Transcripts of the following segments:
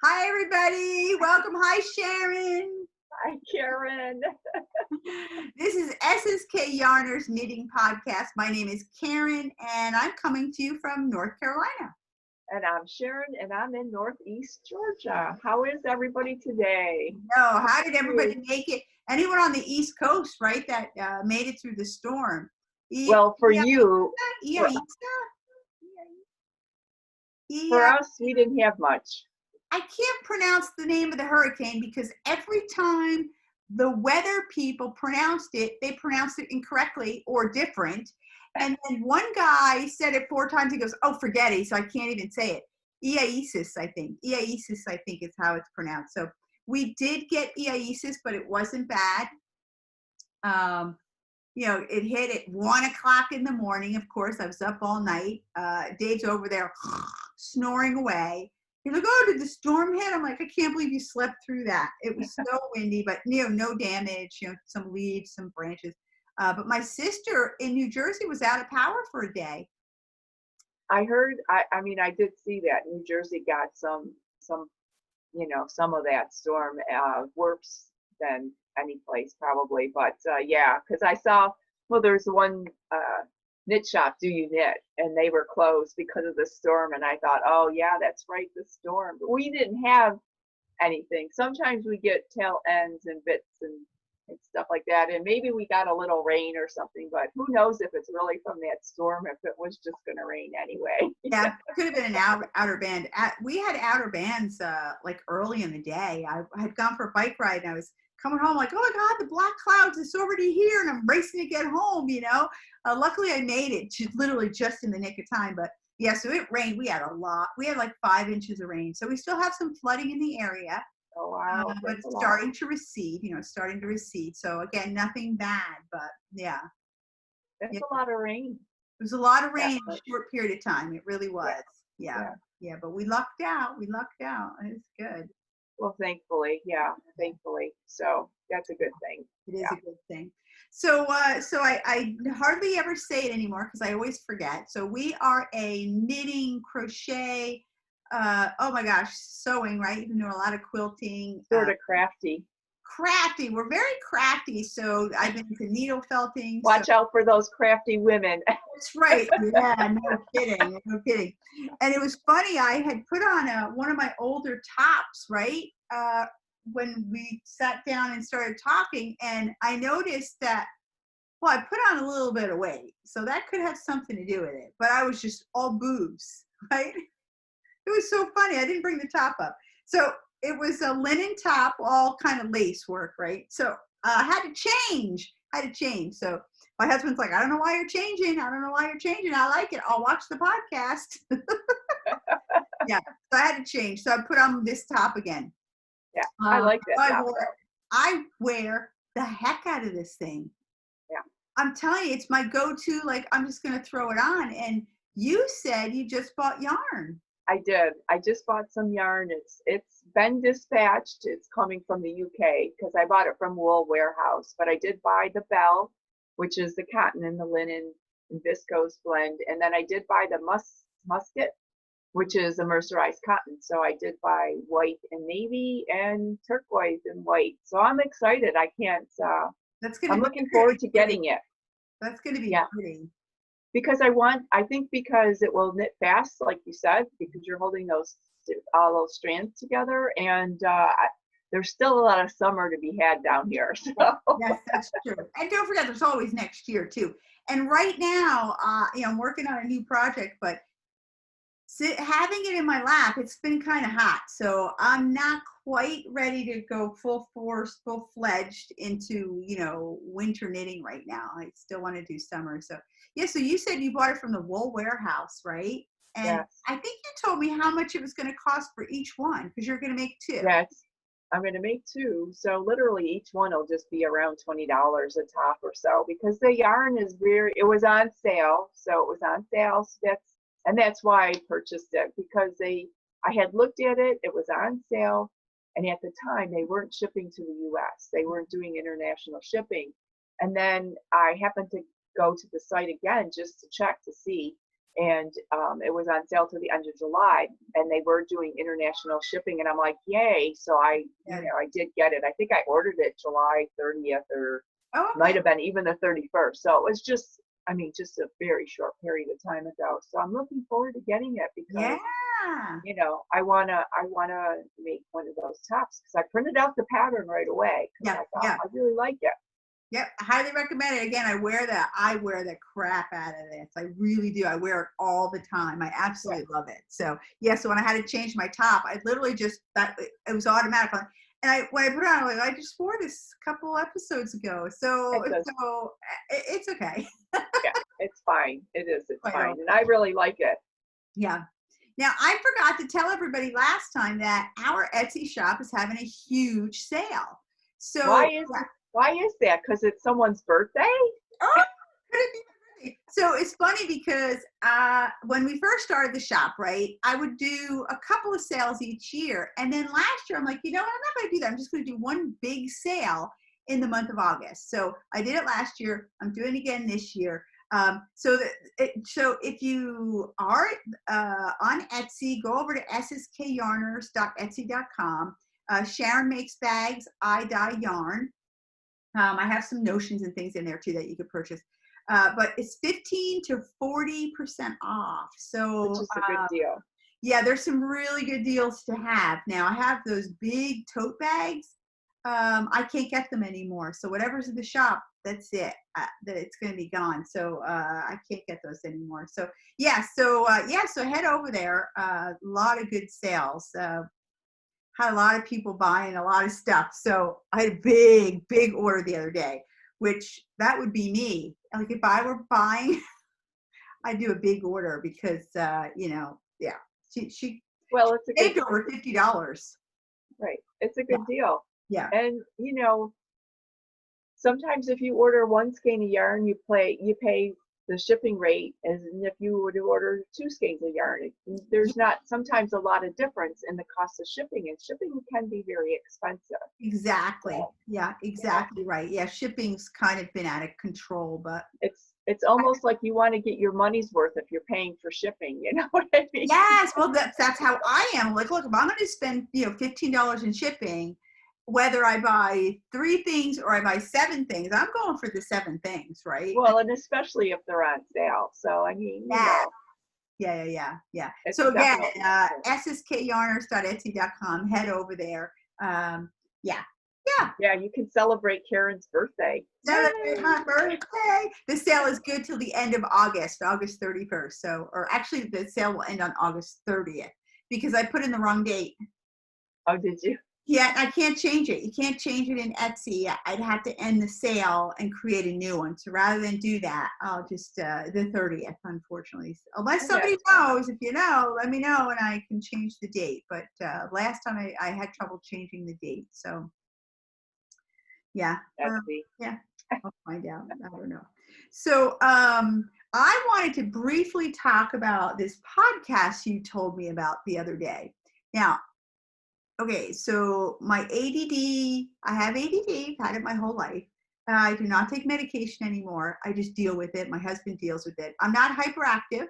Hi, everybody. Welcome. Hi, Sharon. Hi, Karyn. This is SSK Yarners Knitting Podcast. My name is Karyn, and I'm coming to you from North Carolina. And I'm Sharon, and I'm in Northeast Georgia. How is everybody today? How did everybody make it? Anyone on the East Coast, right, that made it through the storm? Well, for you, for us, we didn't have much. I can't pronounce the name of the hurricane because every time the weather people pronounced it, they pronounced it incorrectly or different. And then one guy said it 4 times. He goes, "Oh, forget it." So I can't even say it. Iaisis, I think. Iaisis, I think is how it's pronounced. So we did get Iaisis, but it wasn't bad. It hit at 1:00 in the morning. Of course, I was up all night. Dave's over there snoring away. He's like, "Oh, did the storm hit?" I'm like, "I can't believe you slept through that." It was so windy, but no damage. Some leaves, some branches. But my sister in New Jersey was out of power for a day. I heard. I did see that New Jersey got some of that storm worse than any place probably. But yeah, because I saw. Well, there's one knit shop, Do You Knit, and they were closed because of the storm. And I thought, oh yeah, that's right, the storm. But we didn't have anything. Sometimes we get tail ends and bits and stuff like that, and maybe we got a little rain or something, but who knows if it's really from that storm, if it was just going to rain anyway. Yeah, it could have been an outer band. We had outer bands like early in the day. I had gone for a bike ride and I was coming home like, "Oh my God, the black clouds, it's already here," and I'm racing to get home, Luckily I made it literally just in the nick of time. But yeah, so it rained. We had a lot. We had like 5 inches of rain. So we still have some flooding in the area. Oh, wow. But it's starting to recede. So again, nothing bad, but yeah. That's a lot of rain. It was a lot of rain in a short period of time. It really was. Yeah. But we lucked out. It's good. Well, thankfully. So that's a good thing. It is a good thing. So I hardly ever say it anymore because I always forget. So we are a knitting, crochet, oh my gosh, sewing, right? You can do a lot of quilting. Sort of crafty. Crafty. We're very crafty. So I've been into needle felting. Watch out for those crafty women. That's right. Yeah, no kidding. And it was funny. I had put on one of my older tops, right? When we sat down and started talking, and I noticed that, I put on a little bit of weight. So that could have something to do with it. But I was just all boobs, right? It was so funny. I didn't bring the top up. So it was a linen top, all kind of lace work, right? So I had to change. So my husband's like, "I don't know why you're changing. I like it. I'll watch the podcast." Yeah. So I had to change. So I put on this top again. Yeah. I like that top. I wear the heck out of this thing. Yeah. I'm telling you, it's my go-to. Like, I'm just going to throw it on. And you said you just bought yarn. I did. I just bought some yarn. It's been dispatched. It's coming from the UK because I bought it from Wool Warehouse. But I did buy the Bell, which is the cotton and the linen and viscose blend. And then I did buy the Musket, which is a mercerized cotton. So I did buy white and navy and turquoise and white. So I'm excited. I can't. I'm looking forward to getting it. That's going to be pretty. Because because it will knit fast, like you said, because you're holding all those strands together, and there's still a lot of summer to be had down here. So. Yes, that's true. And don't forget, there's always next year too. And right now, I'm working on a new project, but having it in my lap, it's been kind of hot, so I'm not quite ready to go full force, full-fledged into winter knitting right now. I still want to do summer. So yeah. So you said you bought it from the Wool Warehouse, right? And yes. I think you told me how much it was going to cost for each one because you're going to make 2. Yes, I'm going to make 2. So literally each one will just be around $20 a top or so because the yarn is it was on sale. So that's why I purchased it because I had looked at it. It was on sale. And at the time, they weren't shipping to the U.S. They weren't doing international shipping. And then I happened to go to the site again just to check to see. and it was on sale to the end of July, and they were doing international shipping, and I'm like, yay. So I did get it. I think I ordered it July 30th, or might have been even the 31st. So it was just a very short period of time ago. So I'm looking forward to getting it because, I wanna make one of those tops, because I printed out the pattern right away because I thought I really like it. Yep, I highly recommend it. Again, I wear the crap out of this. I really do. I wear it all the time. I absolutely love it. So so when I had to change my top, I literally just it was automatic. And when I put it on, I just wore this a couple episodes ago. So it's okay. Yeah, it's fine. It is. It's fine. And I really like it. Yeah. Now, I forgot to tell everybody last time that our Etsy shop is having a huge sale. So why is that? Because it's someone's birthday? Oh, could it be my birthday? So it's funny because when we first started the shop, right, I would do a couple of sales each year. And then last year, I'm like, I'm not going to do that. I'm just going to do one big sale in the month of August. So I did it last year. I'm doing it again this year. So if you are on Etsy, go over to SSKYarners.etsy.com. Sharon makes bags. I dye yarn. I have some notions and things in there too that you could purchase. But it's 15 to 40% off. So which is a good deal. Yeah, there's some really good deals to have. Now I have those big tote bags. I can't get them anymore. So whatever's in the shop, that's it. That it's going to be gone. So I can't get those anymore. So so head over there. A lot of good sales. Had a lot of people buying a lot of stuff. So I had a big order the other day, which that would be me. Like if I were buying, I'd do a big order because, she saved over $50. Right. It's a good deal. Yeah. And, sometimes if you order one skein of yarn, you pay the shipping rate as if you were to order 2 skeins of yarn. There's not sometimes a lot of difference in the cost of shipping, and shipping can be very expensive. Exactly. So, exactly right. Yeah, shipping's kind of been out of control, but it's almost like you want to get your money's worth if you're paying for shipping. You know what I mean? Yes. Well, that's how I am. Like, look, if I'm going to spend $15 in shipping, whether I buy 3 things or I buy 7 things, I'm going for the 7 things, right? Well, and especially if they're on sale. So, Yeah. So again, SSKYarners.etsy.com, head over there. Yeah, you can celebrate Karyn's birthday. Celebrate my birthday. The sale is good till the end of August 31st. So, or actually the sale will end on August 30th because I put in the wrong date. Oh, did you? Yeah, I can't change it. You can't change it in Etsy. I'd have to end the sale and create a new one. So rather than do that, I'll just, the 30th, unfortunately. Unless somebody knows, if you know, let me know and I can change the date. But last time I had trouble changing the date. So, yeah. I'll find out. I don't know. So I wanted to briefly talk about this podcast you told me about the other day. Now, okay, so my ADD, I have ADD, I've had it my whole life. I do not take medication anymore. I just deal with it. My husband deals with it. I'm not hyperactive,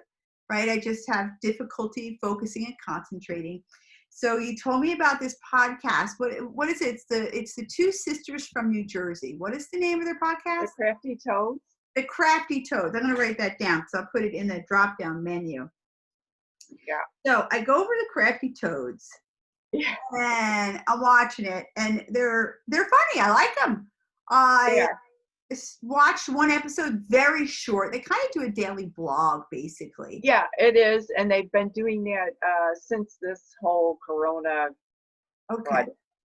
right? I just have difficulty focusing and concentrating. So you told me about this podcast. What is it? It's the 2 sisters from New Jersey. What is the name of their podcast? The Crafty Toads. The Crafty Toads. I'm going to write that down because I'll put it in the drop-down menu. Yeah. So I go over to the Crafty Toads. Yeah. And I'm watching it, and they're funny. I like them. I watched one episode, very short. They kind of do a daily blog, basically. Yeah, it is, and they've been doing that since this whole Corona. Okay,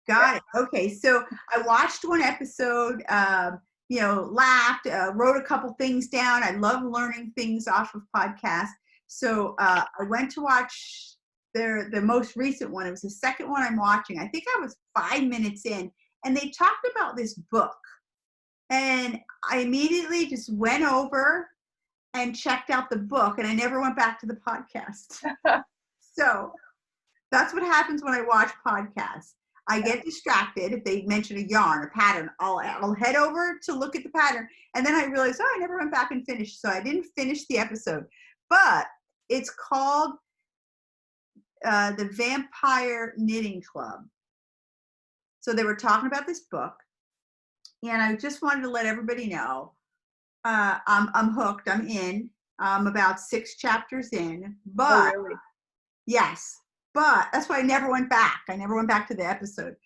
got it. Okay, so I watched one episode. Laughed, wrote a couple things down. I love learning things off of podcasts. So I went to watch the most recent one. It was the second one I'm watching. I think I was 5 minutes in, and they talked about this book. And I immediately just went over and checked out the book, and I never went back to the podcast. So that's what happens when I watch podcasts. I get distracted. If they mention a yarn, a pattern, I'll head over to look at the pattern, and then I realize, I never went back and finished. So I didn't finish the episode. But It's called the Vampire Knitting Club. So they were talking about this book, and I just wanted to let everybody know I'm hooked. I'm in. I'm about 6 chapters in. But Oh, really? yes, but that's why I never went back. I never went back to the episode.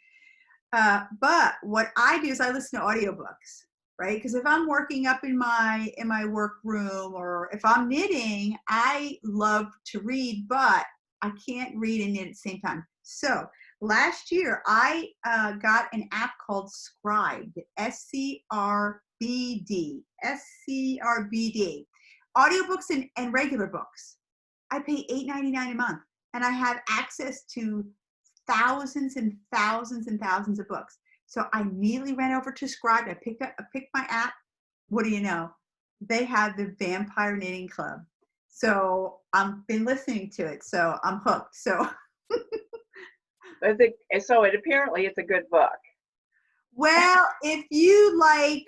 But what I do is I listen to audiobooks, right? Because if I'm working up in my workroom, or if I'm knitting, I love to read, but I can't read and knit at the same time. So last year I got an app called Scribd, SCRBD, SCRBD, audiobooks and regular books. I pay $8.99 a month, and I have access to thousands and thousands and thousands of books. So I immediately ran over to Scribd. I picked my app. What do you know? They have the Vampire Knitting Club. So I've been listening to it. So I'm hooked. So So apparently it's a good book. well, if you like,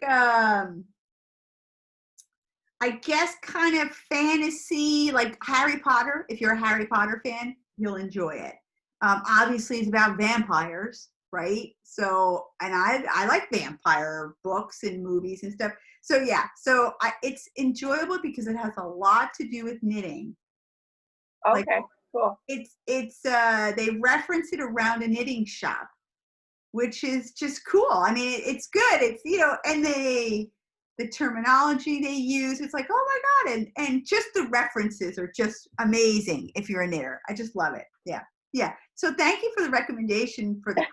I guess kind of fantasy, like Harry Potter, if you're a Harry Potter fan, you'll enjoy it. Obviously, it's about vampires, right? So, and I like vampire books and movies and stuff. So yeah, so it's enjoyable because it has a lot to do with knitting. Okay, Like, cool. it's they reference it around a knitting shop, which is just cool. I mean, it's good. It's, and the terminology they use, it's like, oh my God. And just the references are just amazing if you're a knitter. I just love it. Yeah. Yeah. So thank you for the recommendation for the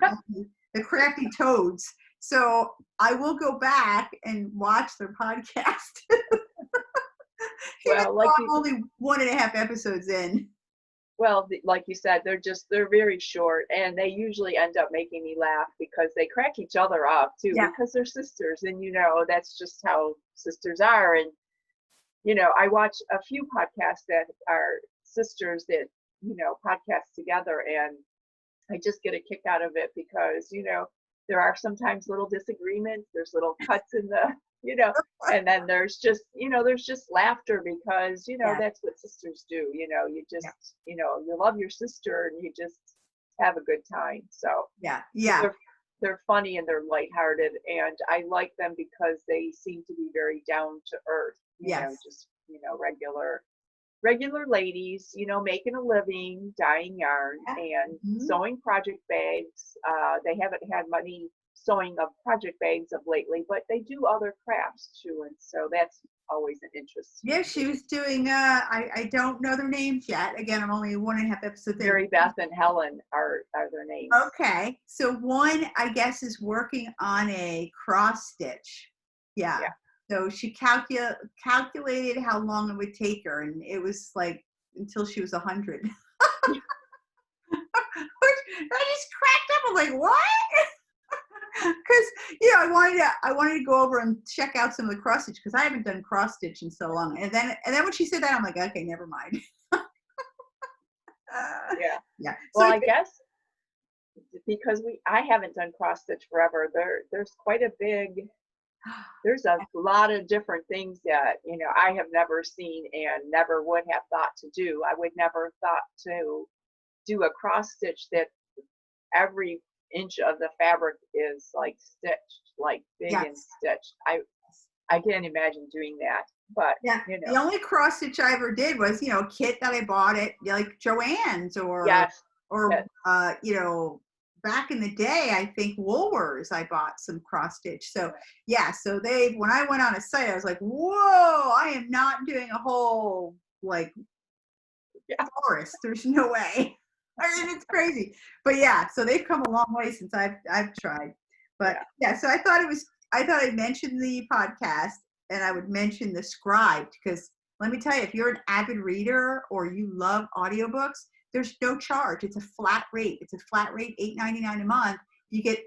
crafty toads. So I will go back and watch their podcast. Well, I'm only 1.5 episodes in. Well, like you said, they're very short, and they usually end up making me laugh because they crack each other up too, because they're sisters, and that's just how sisters are. And I watch a few podcasts that are sisters that podcast together, and I just get a kick out of it because there are sometimes little disagreements, there's little cuts in the and then there's just laughter because that's what sisters do. You just you love your sister and you just have a good time. So they're funny and they're lighthearted, and I like them because they seem to be very down to earth. Just regular ladies, making a living, dyeing yarn and sewing project bags. They haven't had money sewing of project bags of lately, but they do other crafts too, and so that's always an interest. Yeah, she was doing I don't know their names yet. Again, I'm only 1.5 episodes in. Mary Beth and Helen are their names. Okay, so one, I guess, is working on a cross stitch. Yeah. So she calculated how long it would take her, and it was like until she was 100. I just cracked up. I'm like, what? Because I wanted to go over and check out some of the cross stitch because I haven't done cross stitch in so long. And then when she said that, I'm like, okay, never mind. Yeah. Well, I guess because I haven't done cross stitch forever. There's a lot of different things that I have never seen and never would have thought to do. I would never thought to do a cross stitch that every inch of the fabric is like stitched, like big and stitched. I can't imagine doing that. But the only cross stitch I ever did was a kit that I bought at like Joann's or back in the day, I think Woolworths, I bought some cross stitch. So so when I went on a site, I was like, whoa, I am not doing a whole forest. There's no way. I mean, it's crazy. But so they've come a long way since I've tried. But so I thought I'd mention the podcast and I would mention the Scribd, because let me tell you, if you're an avid reader or you love audiobooks, there's no charge. It's a flat rate. It's a flat rate, $8.99 a month. You get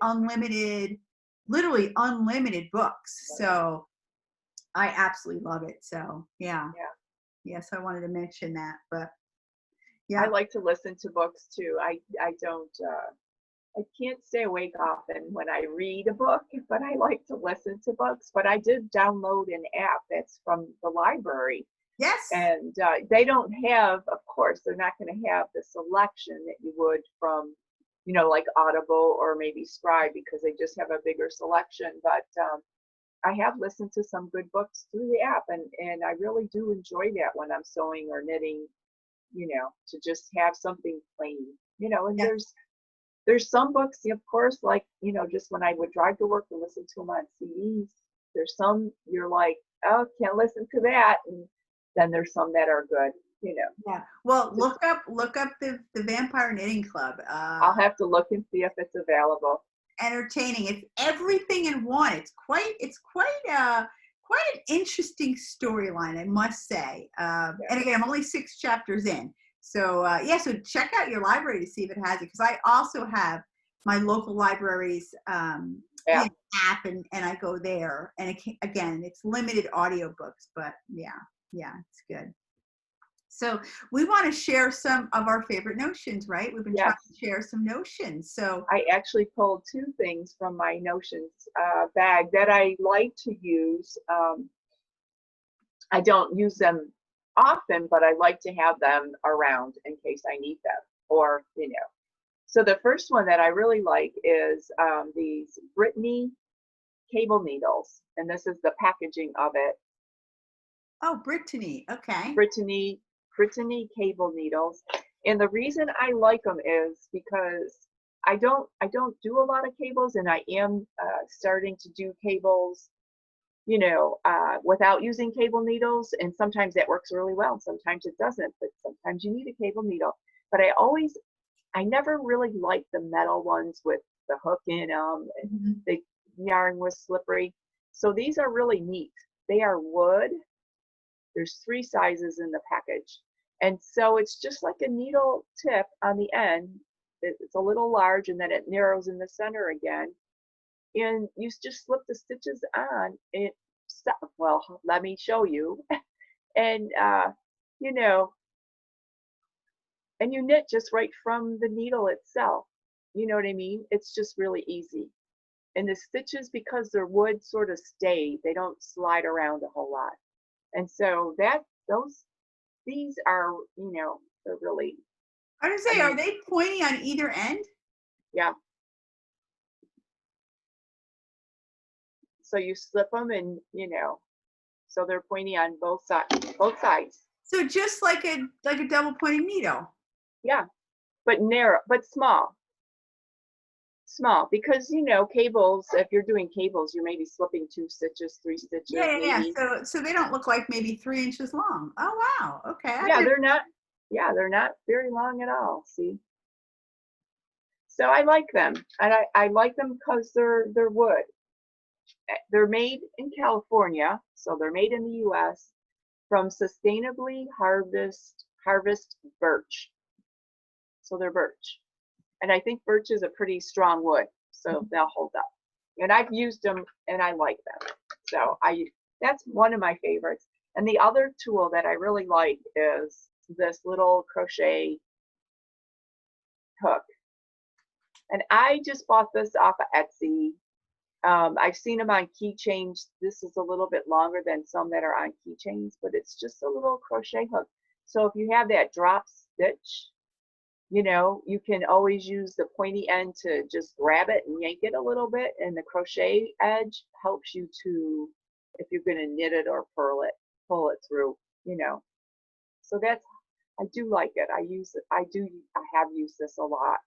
literally unlimited books. So I absolutely love it. So yes, I wanted to mention that. But I like to listen to books too. I can't stay awake often when I read a book, but I like to listen to books. But I did download an app that's from the library. Yes. And they don't have, of course, they're not going to have the selection that you would from, like Audible or maybe Scribe, because they just have a bigger selection. But I have listened to some good books through the app, and I really do enjoy that when I'm sewing or knitting, to just have something plain, and Yeah. there's some books, of course, like, just when I would drive to work and listen to them on CDs, there's some you're like, oh, can't listen to that. And then there's some that are good, Yeah. Well, Just, look up the Vampire Knitting Club. I'll have to look and see if it's available. Entertaining. It's everything in one. It's quite an interesting storyline, I must say. And again, I'm only 6 chapters in. So so check out your library to see if it has it, because I also have my local library's app, and I go there, and again, it's limited audiobooks, but yeah, it's good. So we want to share some of our favorite notions, right? We've been trying to share some notions. So I actually pulled 2 things from my notions bag that I like to use. I don't use them often, but I like to have them around in case I need them, or, So the first one that I really like is these Brittany cable needles, and this is the packaging of it. Oh, Brittany, okay. Brittany cable needles, and the reason I like them is because I don't do a lot of cables, and I am starting to do cables, without using cable needles, and sometimes that works really well, sometimes it doesn't, but sometimes you need a cable needle. But I never really liked the metal ones with the hook in them, and the yarn was slippery. So these are really neat. They are wood. There's 3 sizes in the package. And so it's just like a needle tip on the end. It's a little large, and then it narrows in the center again. And you just slip the stitches on. Well, let me show you. And, and you knit just right from the needle itself. You know what I mean? It's just really easy. And the stitches, because they're wood, sort of stay. They don't slide around a whole lot. And so these are, they're really. I was gonna say, are they pointy on either end? Yeah. So you slip them, and, so they're pointy on both sides. So just like a double pointing needle. Yeah, but narrow, but small, because, cables, if you're doing cables, you're maybe slipping 2 stitches, 3 stitches. Yeah. So they don't look like maybe 3 inches long. Oh, wow. Okay. They're not very long at all. See? So I like them, and I like them because they're wood. They're made in California, so they're made in the U.S. from sustainably harvest birch. So they're birch. And I think birch is a pretty strong wood, so they'll hold up. And I've used them, and I like them. So that's one of my favorites. And the other tool that I really like is this little crochet hook. And I just bought this off of Etsy. I've seen them on keychains. This is a little bit longer than some that are on keychains, but it's just a little crochet hook. So if you have that drop stitch, you can always use the pointy end to just grab it and yank it a little bit, and the crochet edge helps you to, if you're going to knit it or pull it through, So I do like it. I have used this a lot.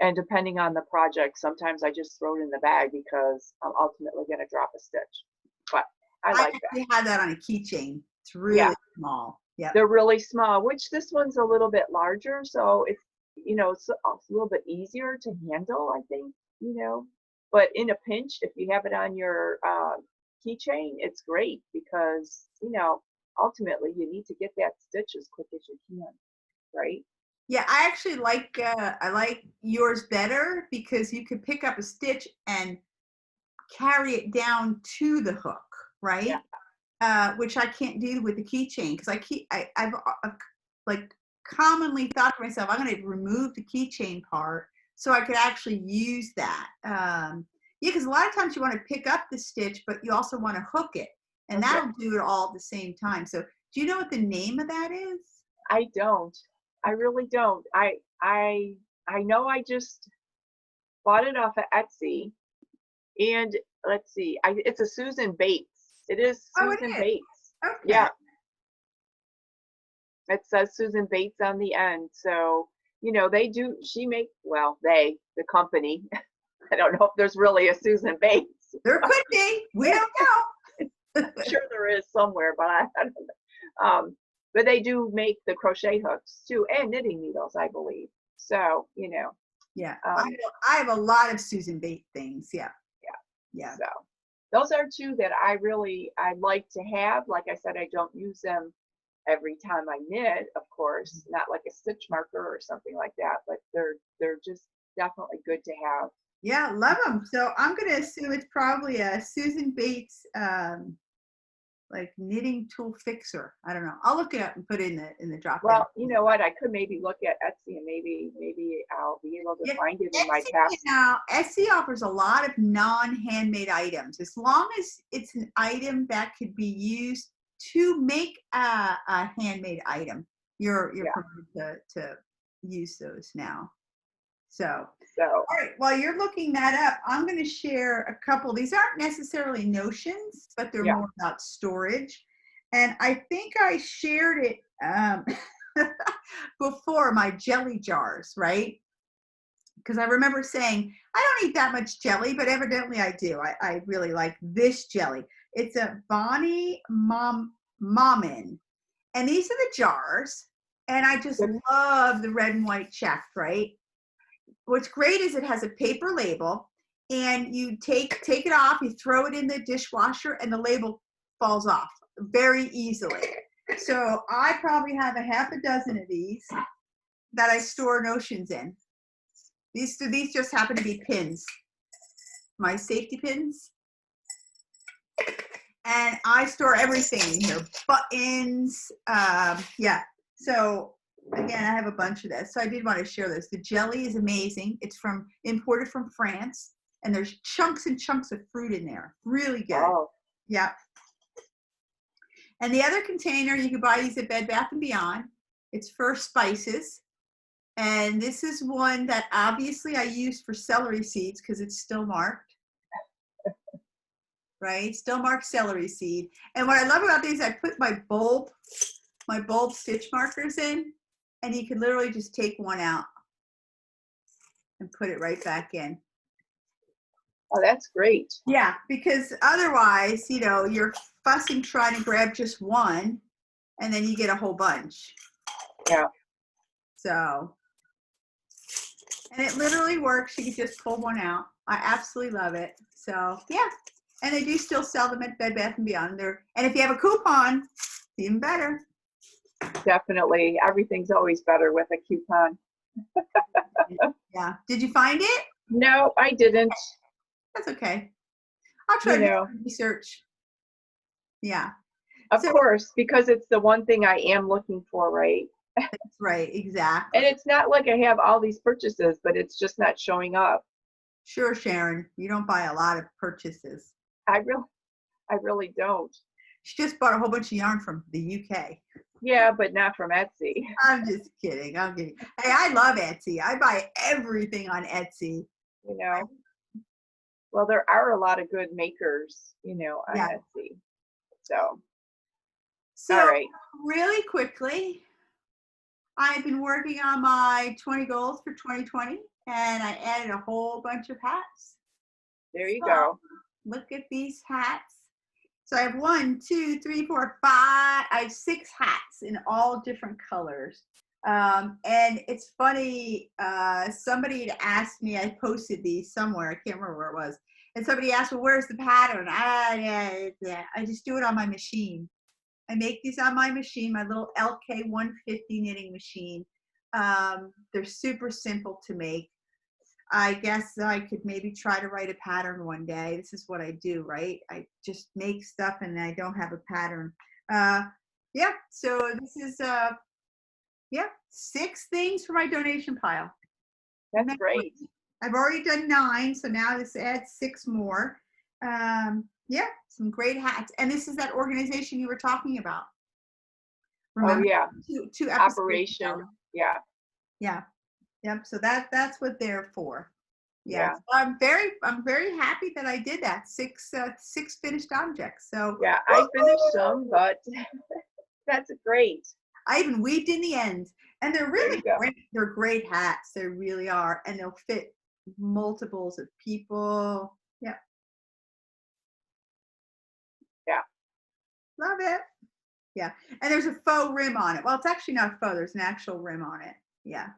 And depending on the project, sometimes I just throw it in the bag because I'm ultimately going to drop a stitch. But I like that. I had that on a keychain. It's really small. Yeah. They're really small, which this one's a little bit larger, so it's it's a little bit easier to handle, I think, But in a pinch, if you have it on your keychain, it's great because ultimately you need to get that stitch as quick as you can, right? Yeah, I actually like yours better because you could pick up a stitch and carry it down to the hook, right? Yeah. Which I can't do with the keychain because I've like commonly thought to myself, I'm going to remove the keychain part so I could actually use that. Because a lot of times you want to pick up the stitch, but you also want to hook it, and that'll do it all at the same time. So Do you know what the name of that is? I don't. I really don't. I know I just bought it off of Etsy, and let's see. It's a Susan Bates. It is Oh, it Susan is. Bates. Okay. Yeah. It says Susan Bates on the end. So, the company. I don't know if there's really a Susan Bates. There could be. We don't know. I'm sure there is somewhere, but I don't know. But they do make the crochet hooks too, and knitting needles, I believe. So, Yeah. I have a lot of Susan Bates things. Yeah. Yeah. So those are two that I like to have. Like I said, I don't use them every time I knit, of course, not like a stitch marker or something like that, but they're just definitely good to have. Yeah, love them. So I'm going to assume it's probably a Susan Bates like knitting tool fixer. I don't know. I'll look it up and put it in the drop down. Well, you know what? I could maybe look at Etsy and maybe I'll be able to find it in my past. Now, Etsy offers a lot of non-handmade items. As long as it's an item that could be used to make a handmade item, you're permitted to use those now. So, all right, while you're looking that up, I'm going to share a couple. These aren't necessarily notions, but they're more about storage. And I think I shared it before, my jelly jars, right? Because I remember saying, I don't eat that much jelly, but evidently I do. I really like this jelly. It's a Bonnie Mommin. And these are the jars. And I just love the red and white check, right? What's great is it has a paper label, and you take it off, you throw it in the dishwasher, and the label falls off very easily. So I probably have a half a dozen of these that I store notions in. These just happen to be pins, my safety pins. And I store everything in here, buttons, So again, I have a bunch of this. So I did want to share this. The jelly is amazing. It's imported from France, and there's chunks and chunks of fruit in there. Really good. Oh. Yeah. And the other container, you can buy these at Bed Bath & Beyond. It's for spices. And this is one that obviously I use for celery seeds because it's still marked. Right? Still marked celery seed. And what I love about these, I put my bulb stitch markers in, and you can literally just take one out and put it right back in. Oh, that's great. Yeah, because otherwise, you're fussing trying to grab just one, and then you get a whole bunch. Yeah. So, and it literally works. You can just pull one out. I absolutely love it. So, yeah. And they do still sell them at Bed Bath & Beyond. And if you have a coupon, even better. Definitely. Everything's always better with a coupon. Yeah. Did you find it? No, I didn't. That's okay. I'll try to research. Yeah. Of course, because it's the one thing I am looking for, right? That's right. Exactly. And it's not like I have all these purchases, but it's just not showing up. Sure, Sharon. You don't buy a lot of purchases. I really don't. She just bought a whole bunch of yarn from the UK. Yeah, but not from Etsy. I'm just kidding. Hey, I love Etsy. I buy everything on Etsy. Well, there are a lot of good makers, on Etsy. So all right. Really quickly, I've been working on my 20 goals for 2020, and I added a whole bunch of hats. There you go. Look at these hats. So I have 1, 2, 3, 4, 5. I have 6 hats in all different colors. And it's funny, somebody had asked me, I posted these somewhere, I can't remember where it was. And somebody asked, well, where's the pattern? I just do it on my machine. I make these on my machine, my little LK 150 knitting machine. They're super simple to make. I guess I could maybe try to write a pattern one day. This is what I do, right? I just make stuff and I don't have a pattern. So this is 6 things for my donation pile. That's great. I've already done 9, so now this adds 6 more. Some great hats. And this is that organization you were talking about. Oh Remember yeah, 2 episodes Operation. ago. Yeah, Yeah. Yep. So that's what they're for. Yeah. yeah, So I'm very happy that I did that. 6 finished objects. So yeah. I finished woo-hoo! some, but that's great. I even weaved in the end. And they're There really you go. great. They're great hats. They really are. And they'll fit multiples of people. Yep. Yeah, Love it. Yeah. And there's a faux rim on it. Well, it's actually not faux. There's an actual rim on it. Yeah.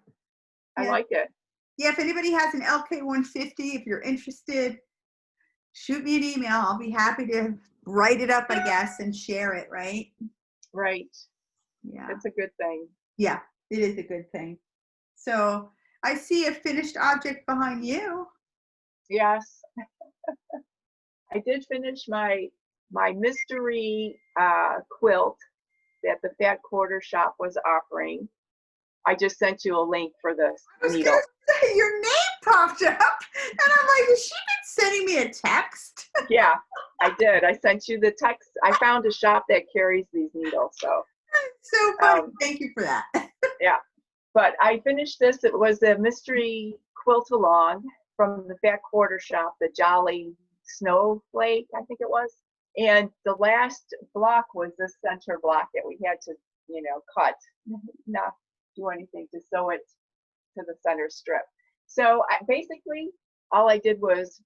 I Yeah. like it. Yeah. If anybody has an LK150, if you're interested, shoot me an email. I'll be happy to write it up, I guess, and share it, right? Right. Yeah. It's a good thing. Yeah. It is a good thing. So I see a finished object behind you. Yes, I did finish my mystery quilt that the Fat Quarter Shop was offering. I just sent you a link for the I was needle. gonna say your name popped up, and I'm like, is she been sending me a text? Yeah, I did. I sent you the text. I found a shop that carries these needles. So, So funny. Thank you for that. yeah. But I finished this. It was a mystery quilt along from the Fat Quarter Shop, the Jolly Snowflake, I think it was. And the last block was this center block that we had to, cut, not do anything to sew it to the center strip. So basically, all I did was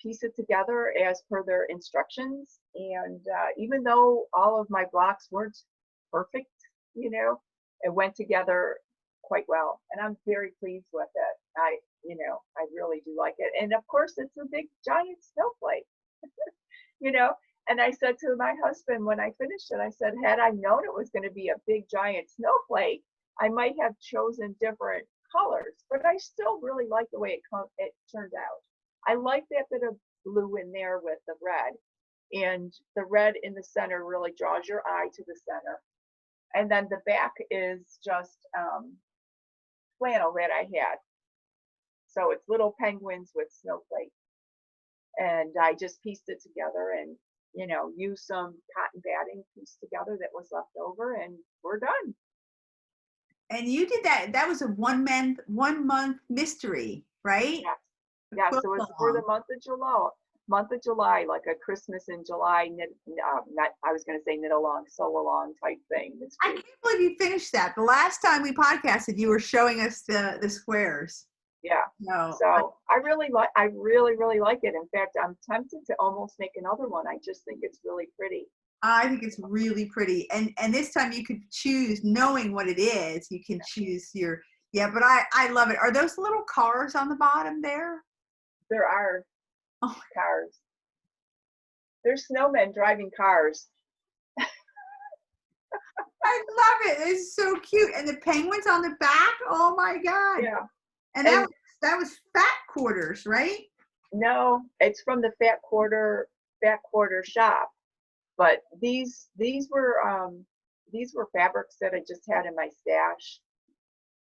piece it together as per their instructions. And even though all of my blocks weren't perfect, it went together quite well. And I'm very pleased with it. I really do like it. And of course, it's a big giant snowflake, And I said to my husband when I finished it, I said, had I known it was going to be a big giant snowflake, I might have chosen different colors, but I still really like the way it turned out. I like that bit of blue in there with the red, and the red in the center really draws your eye to the center. And then the back is just flannel that I had. So it's little penguins with snowflakes. And I just pieced it together and, used some cotton batting pieced together that was left over, and we're done. And you did that. That was a 1 month mystery, right? Yes. Yes, it was for the month of July. Like a Christmas in July I was going to say knit along, sew along type thing. I can't believe you finished that. The last time we podcasted, you were showing us the squares. Yeah. No. So I really really like it. In fact, I'm tempted to almost make another one. I just think it's really pretty. I think it's really pretty. And this time you could choose, knowing what it is, you can choose your, but I love it. Are those little cars on the bottom there? There are cars. There's snowmen driving cars. I love it. It's so cute. And the penguins on the back. Oh my God. Yeah. And that was Fat Quarters, right? No, it's from the Fat Quarter Shop. But these were fabrics that I just had in my stash.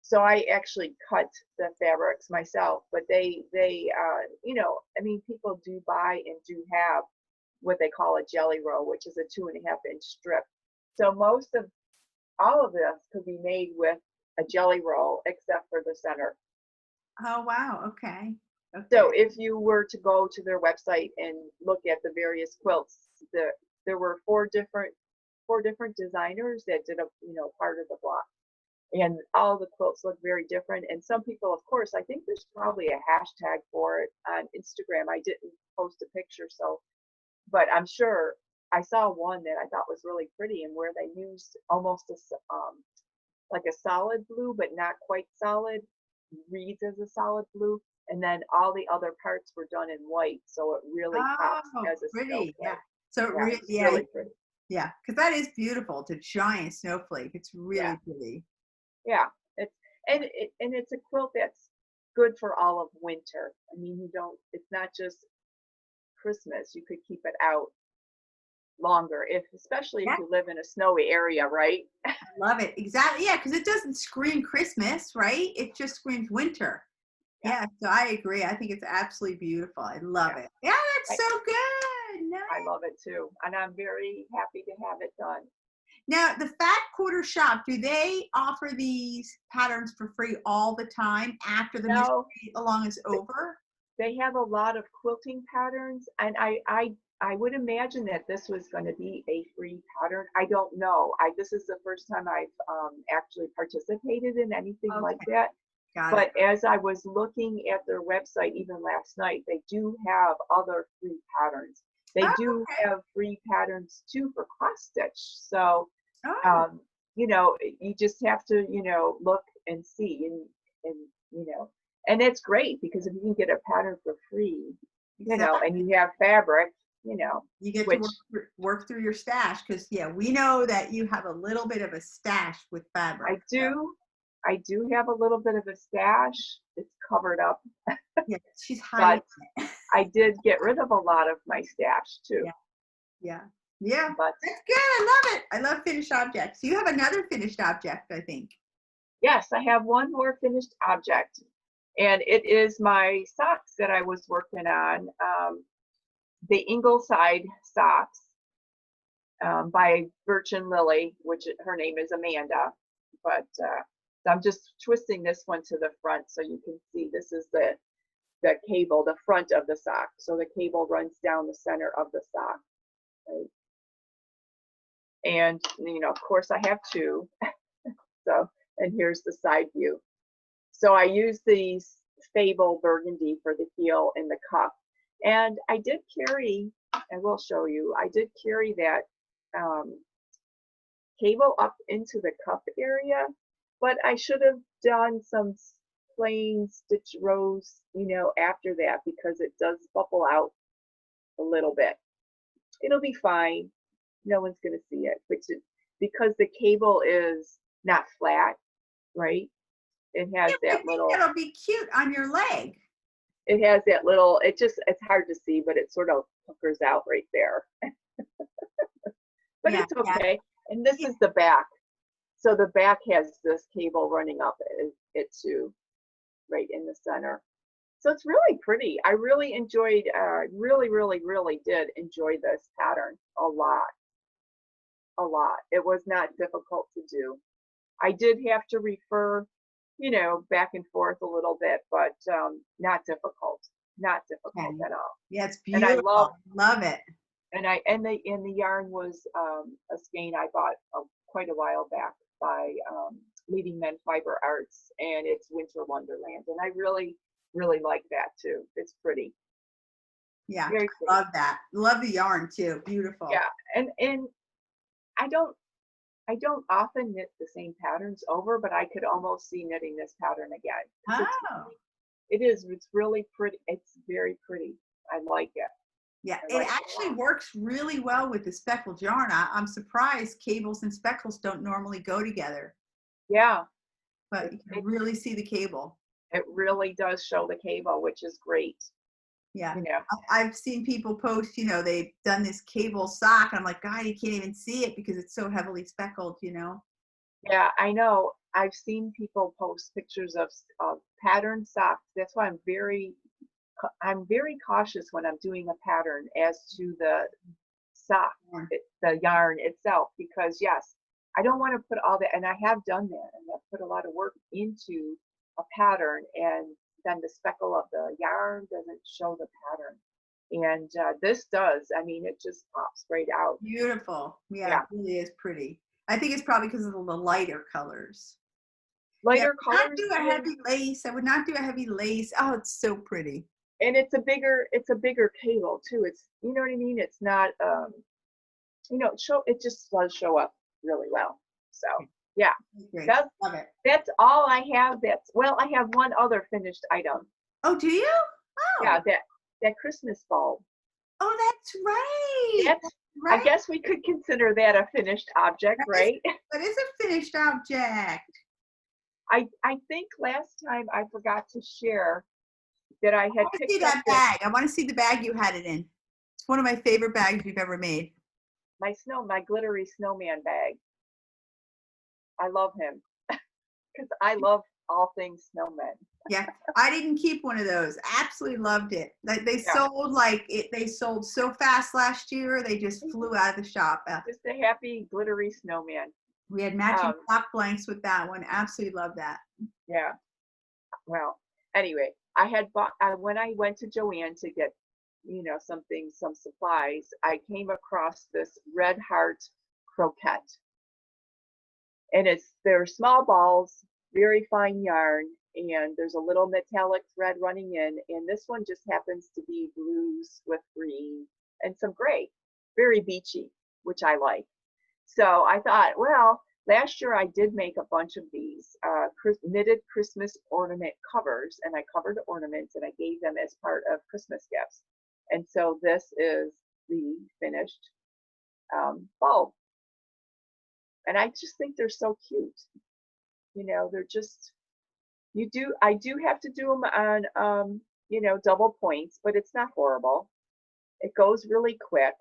So I actually cut the fabrics myself. But they people do buy and do have what they call a jelly roll, which is a 2.5-inch strip. So all of this could be made with a jelly roll, except for the center. Oh wow! Okay. So if you were to go to their website and look at the various quilts, there were four different designers that did part of the block, and all the quilts look very different. And some people, of course, I think there's probably a hashtag for it on Instagram. I didn't post a picture, but I'm sure I saw one that I thought was really pretty, and where they used almost like a solid blue, but not quite solid, reads as a solid blue, and then all the other parts were done in white, so it really pops as a pretty. snowflake. Yeah. So really pretty. Yeah, because that is beautiful. It's a giant snowflake. It's really pretty. Yeah, it's a quilt that's good for all of winter. I mean, it's not just Christmas. You could keep it out longer, especially if you live in a snowy area, right? I love it. Exactly. Yeah, because it doesn't scream Christmas, right? It just screams winter. Yeah, so I agree. I think it's absolutely beautiful. I love it. Yeah, that's so good. Nice. I love it too. And I'm very happy to have it done. Now, the Fat Quarter Shop, do they offer these patterns for free all the time after the No, mystery along is over? they have a lot of quilting patterns, and I would imagine that this was going to be a free pattern. I don't know. This is the first time I've actually participated in anything like Okay, that. got it. But as I was looking at their website even last night, they do have other free patterns. They Oh, do okay. have free patterns too for cross stitch. So, Oh, you just have to, look and see and it's great because if you can get a pattern for free, exactly. and you have fabric, You get to which work through your stash because, yeah, we know that you have a little bit of a stash with fabric. I do. I do have a little bit of a stash. It's covered up, Yeah, she's hiding but it. I did get rid of a lot of my stash too. Yeah, yeah, yeah. But That's good. I love it. I love finished objects. You have another finished object, I think. yes, I have one more finished object, and it is my socks that I was working on. The Ingleside socks by Birch and Lily, which her name is Amanda. But I'm just twisting this one to the front so you can see this is the cable, the front of the sock. So the cable runs down the center of the sock, right? And of course I have two. So, and here's the side view. So I use the Fable Burgundy for the heel and the cuff. And I did carry, I will show you, I did carry that cable up into the cuff area, but I should have done some plain stitch rows, after that because it does bubble out a little bit. It'll be fine. No one's going to see it, because the cable is not flat, right? It has Yeah, I that think little, that'll be cute on your leg. it's hard to see, but it sort of puckers out right there. But Yeah, it's yeah, okay. And this is the back. So the back has this cable running up it too, right in the center. So it's really pretty. I really enjoyed, really, really, really did enjoy this pattern a lot. A lot. It was not difficult to do. I did have to refer, back and forth a little bit, but not difficult. Not difficult okay. at all. Yeah, it's And I beautiful. Love it. the yarn was a skein I bought quite a while back by Leading Men Fiber Arts, and it's Winter Wonderland, and I really, really like that too. It's pretty, Yeah, very I pretty. love that. Love the yarn too. Beautiful. Yeah, and I don't often knit the same patterns over, but I could almost see knitting this pattern again. Oh, It's really pretty. It's very pretty. I like it. yeah. I It like it a actually lot. works really well with the speckled yarn. I'm surprised cables and speckles don't normally go together, Yeah, but it, you can it, really see the cable. it really does show the cable, which is great. Yeah. You know, I've seen people post, they've done this cable sock. And I'm like, God, you can't even see it because it's so heavily speckled. yeah, I know. I've seen people post pictures of patterned socks. That's why I'm very cautious when I'm doing a pattern as to the sock, Yeah. the yarn itself, because yes, I don't want to put all that, and I have done that, and I've put a lot of work into a pattern, and then the speckle of the yarn doesn't show the pattern. And this does. I mean, it just pops right out. Beautiful. Yeah, Yeah, it really is pretty. I think it's probably because of the lighter colors. Yeah, lighter not colors do a too, heavy lace. I would not do a heavy lace. Oh, it's so pretty. and it's a bigger cable too. It's, you know what I mean. It's not it just does show up really well. So yeah, Great. that's Love it. that's all I have. I have one other finished item. Oh, do you? Yeah, Oh, that Christmas bulb. oh, that's right. That's, That's I right. guess we could consider that a finished object, That is, right? that is a finished object. I think last time I forgot to share that I I had want to see picked up that bag. I want to see the bag you had it in. It's one of my favorite bags you've ever made. my glittery snowman bag. I love him because I love all things snowmen. Yeah, I didn't keep one of those. Absolutely loved it. Like they Yeah. sold they sold so fast last year. They just flew out of the shop. Just a happy glittery snowman. We had matching sock blanks with that one. Absolutely love that. Yeah. Well, anyway, I had bought when I went to Joann to get, some supplies. I came across this Red Heart croquette, and they're small balls, very fine yarn, and there's a little metallic thread running in, and this one just happens to be blues with green and some gray, very beachy, which I like. So I thought, well, last year I did make a bunch of these knitted Christmas ornament covers, and I covered ornaments and I gave them as part of Christmas gifts. And so this is the finished bulb. And I just think they're so cute. They're just, I do have to do them on, double points, but it's not horrible. It goes really quick.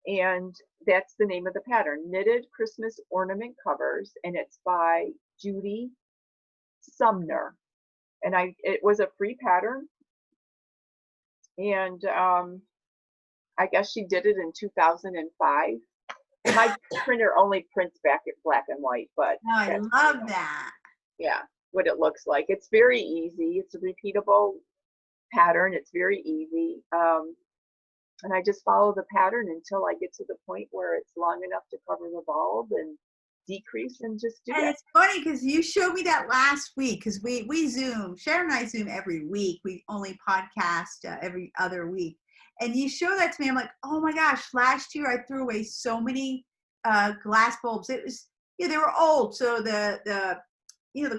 And that's the name of the pattern, Knitted Christmas Ornament Covers, and it's by Judy Sumner. And it was a free pattern, and I guess she did it in 2005. My printer only prints back at black and white, but I love that. Yeah, what it looks like. It's very easy. It's a repeatable pattern. It's very easy. And I just follow the pattern until I get to the point where it's long enough to cover the bulb and decrease and just do it. And it's funny because you showed me that last week, because we Zoom. Sharon and I Zoom every week. We only podcast every other week. And you show that to me. I'm like, oh my gosh, last year I threw away so many glass bulbs. It was, they were old. So the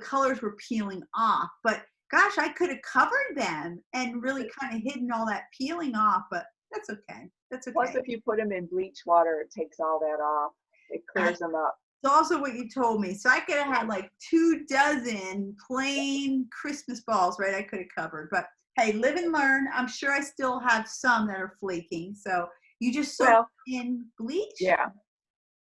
colors were peeling off. But gosh, I could have covered them and really kind of hidden all that peeling off. But that's okay. That's okay. Plus, if you put them in bleach water, it takes all that off. It clears them up. It's also what you told me. So I could have had like 24 plain Christmas balls, right? I could have covered. But hey, live and learn. I'm sure I still have some that are flaking. So you just soak in bleach? Yeah.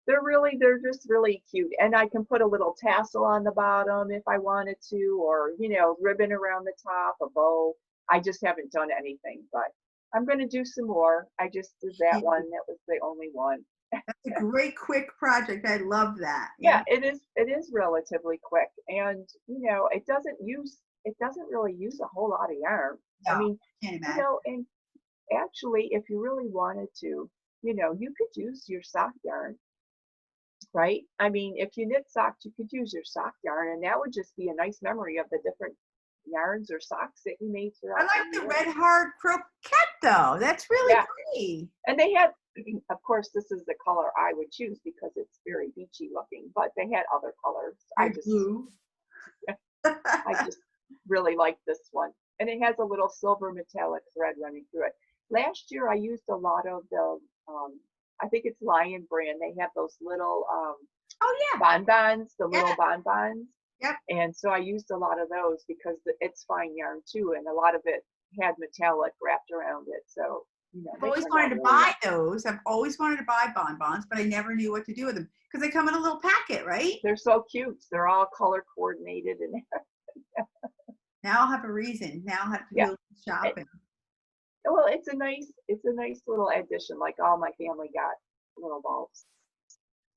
They're just really cute. And I can put a little tassel on the bottom if I wanted to, or, ribbon around the top, a bow. I just haven't done anything, but I'm going to do some more. I just did that one. That was the only one. That's a great, quick project. I love that. Yeah, it is relatively quick. And, it doesn't really use a whole lot of yarn. No, I mean, can't imagine. and actually, if you really wanted to, you could use your sock yarn, right? I mean, if you knit socks, you could use your sock yarn, and that would just be a nice memory of the different yarns or socks that you made throughout. I like the Red Heart croquette though. That's really pretty. And they had, of course, this is the color I would choose because it's very beachy looking, but they had other colors. Blue. I just really like this one. And it has a little silver metallic thread running through it. Last year I used a lot of the, I think it's Lion brand. They have those little bonbons, little bonbons. Yep. And so I used a lot of those because it's fine yarn too, and a lot of it had metallic wrapped around it. So, I've always wanted to buy those. I've always wanted to buy bonbons, but I never knew what to do with them because they come in a little packet, right? They're so cute. They're all color coordinated and now I'll have a reason. Now I'll have to go shopping. Well, it's a nice little addition. Like all my family got little bulbs.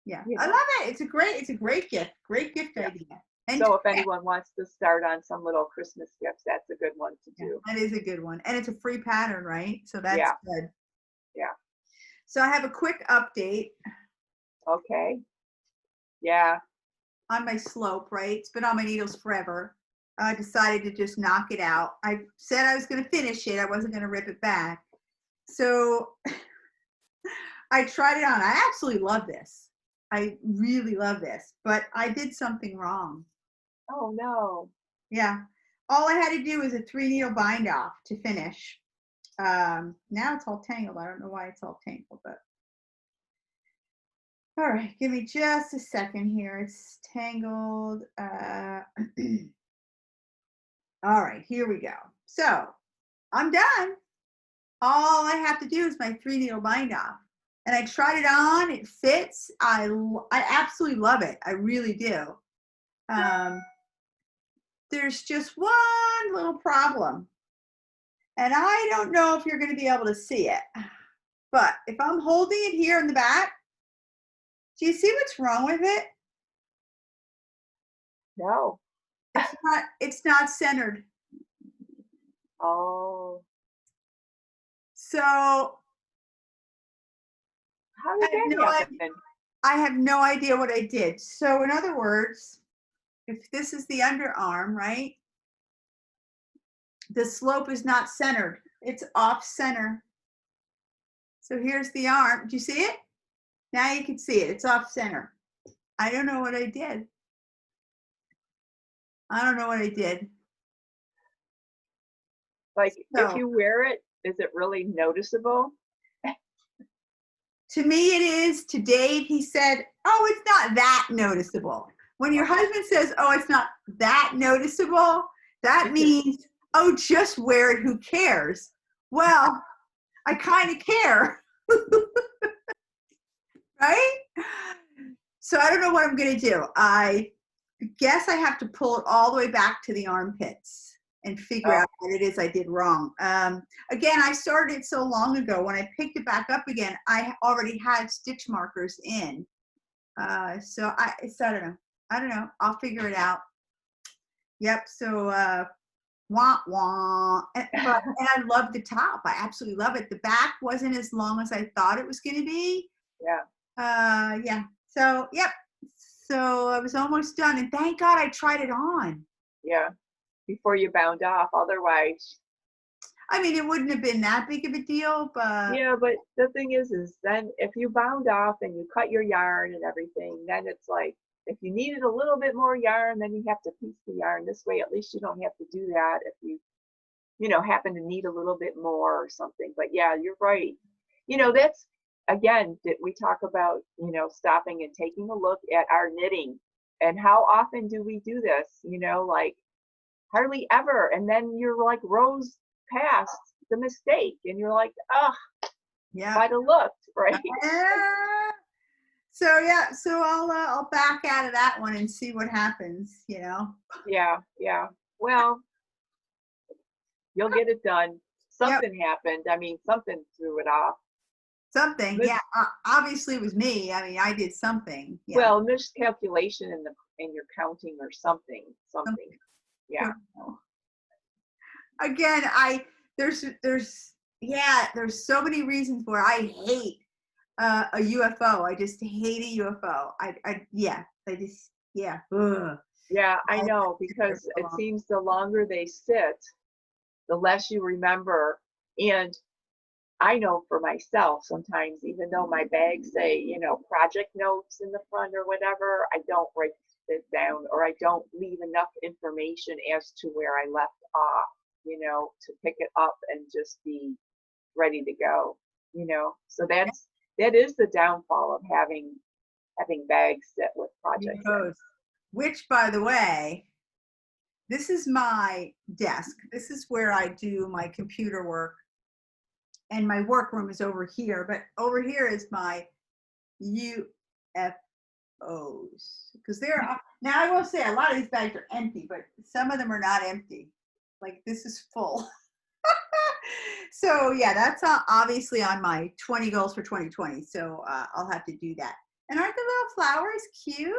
Yeah, I love it. It's a great gift. Great gift idea. And so if anyone wants to start on some little Christmas gifts, that's a good one to do. That is a good one. And it's a free pattern, right? So that's good. Yeah. So I have a quick update. Okay. Yeah. On my slope, right? It's been on my needles forever. I decided to just knock it out. I said I was going to finish it. I wasn't going to rip it back. So I tried it on. I absolutely love this. I really love this. But I did something wrong. Oh, no. Yeah. All I had to do was a 3-needle bind off to finish. Now it's all tangled. I don't know why it's all tangled, but. All right. Give me just a second here. It's tangled. All right. Here we go. So I'm done. All I have to do is my 3-needle bind off. And I tried it on. It fits. I absolutely love it. I really do. there's just one little problem. And I don't know if you're going to be able to see it. But if I'm holding it here in the back, do you see what's wrong with it? No. It's not centered. Oh. So How did that happen? I have no idea what I did. So in other words, if this is the underarm, right? The slope is not centered. It's off center. So here's the arm. Do you see it? Now you can see it. It's off center. I don't know what I did. Like, So, if you wear it, is it really noticeable? To me, it is. To Dave, he said, oh, it's not that noticeable. When your husband says, oh, it's not that noticeable, that means, oh, just wear it. Who cares? Well, I kind of care. Right? So I don't know what I'm going to do. I guess I have to pull it all the way back to the armpits and figure out what it is I did wrong. Again, I started it so long ago. When I picked it back up again, I already had stitch markers in. So I don't know. I'll figure it out. Yep. So wah wah. And I love the top. I absolutely love it. The back wasn't as long as I thought it was going to be. Yeah. Yeah. So yep. So I was almost done, and thank God I tried it on. Yeah. Before you bound off. Otherwise, I mean, it wouldn't have been that big of a deal, but yeah. But the thing is then if you bound off and you cut your yarn and everything, then it's like, if you needed a little bit more yarn, then you have to piece the yarn this way. At least you don't have to do that if you happen to need a little bit more or something. But yeah, you're right. That's, again, did we talk about, stopping and taking a look at our knitting, and how often do we do this? Like, hardly ever. And then you're like rows past the mistake, and you're like, oh, yeah, might have looked, right? So yeah, so I'll back out of that one and see what happens. Yeah. Well, you'll get it done. Something happened. I mean, something threw it off. Something, yeah. Obviously, it was me. I mean, I did something. Yeah. Well, miscalculation in your counting or something. Yeah. Again, there's so many reasons where I hate a UFO. I just hate a UFO. Ugh. Yeah, I know, because it seems the longer they sit, the less you remember. And I know for myself, sometimes, even though my bags say, project notes in the front or whatever, I don't write it down, or I don't leave enough information as to where I left off, to pick it up and just be ready to go, So that is the downfall of having bags sit with projects in. Which, by the way, this is my desk. This is where I do my computer work. And my workroom is over here, but over here is my UFOs. Because now I will say a lot of these bags are empty, but some of them are not empty. Like this is full. So yeah, that's obviously on my 20 goals for 2020. So I'll have to do that. And aren't the little flowers cute?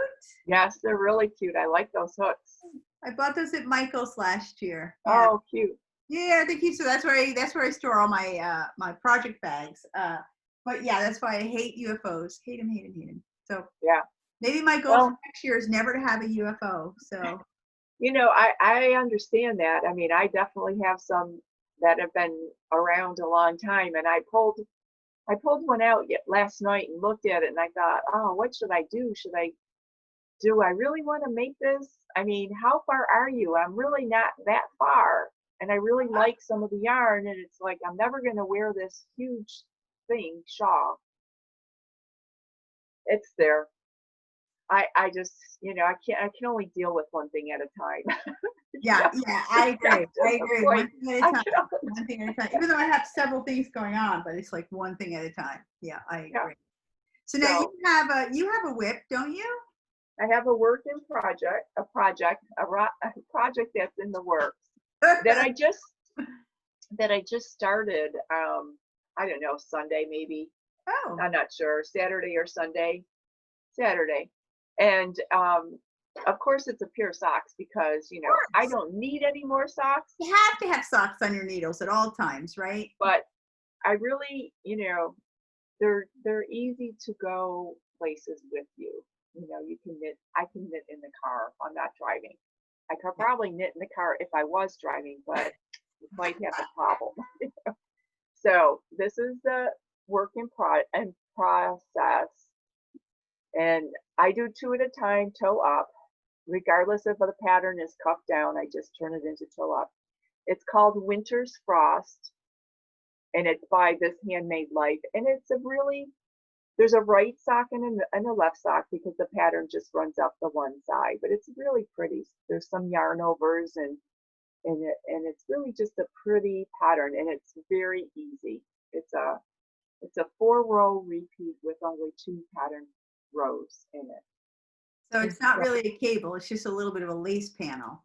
Yes, they're really cute. I like those hooks. I bought those at Michael's last year. Yeah. Oh, cute. Yeah, they're cute. So that's where I store all my my project bags. But yeah, that's why I hate UFOs. Hate them. So yeah, maybe my goal for next year is never to have a UFO. So I understand that. I mean, I definitely have some that have been around a long time, and I pulled one out last night and looked at it, and I thought, oh, what should I do? Do I really want to make this? I mean, how far are you? I'm really not that far. And I really like some of the yarn, and it's like, I'm never going to wear this huge thing, shawl. It's there. I just, I can only deal with one thing at a time. Yeah, I agree. One thing at a time. Even though I have several things going on, but it's like one thing at a time. Yeah, I agree. So now you have a whip, don't you? I have a project that's in the works that I just started. I don't know, Sunday maybe. Oh, I'm not sure, Saturday or Sunday. Saturday, and of course it's a pair of socks because of I course. don't need any more socks, You have to have socks on your needles at all times, right? but I really, they're easy to go places with you. You can knit. I can knit in the car if I'm not driving. I could probably knit in the car if I was driving, but might have a problem. So this is the work in process, and I do 2 at a time, toe up, regardless if the pattern is cuffed down. I just turn it into toe up. It's called Winter's Frost, and it's by This Handmade Life, and there's a right sock and a left sock because the pattern just runs up the one side, but it's really pretty. There's some yarn overs and it's really just a pretty pattern, and it's very easy. It's a 4-row repeat with only 2 pattern rows in it. So it's not really a cable. It's just a little bit of a lace panel.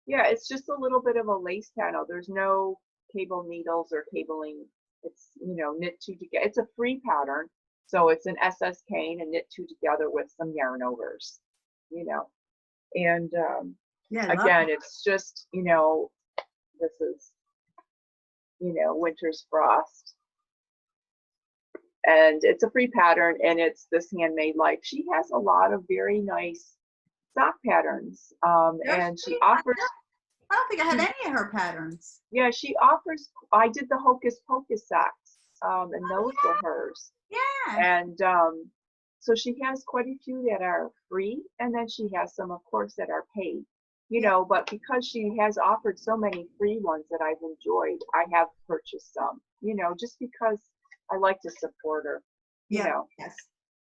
Yeah, it's just a little bit of a lace panel. There's no cable needles or cabling. It's, knit 2 together. It's a free pattern. So it's an SSK and knit 2 together with some yarn overs, and Yeah, again, it's just, this is, Winter's Frost, and it's a free pattern, and it's This Handmade Life. She has a lot of very nice sock patterns, and she offers. I don't think I have any of her patterns. Yeah, she offers. I did the Hocus Pocus socks, and those are hers. Yeah. And so she has quite a few that are free, and then she has some, of course, that are paid. But because she has offered so many free ones that I've enjoyed, I have purchased some. Just because I like to support her. Yeah. Yes.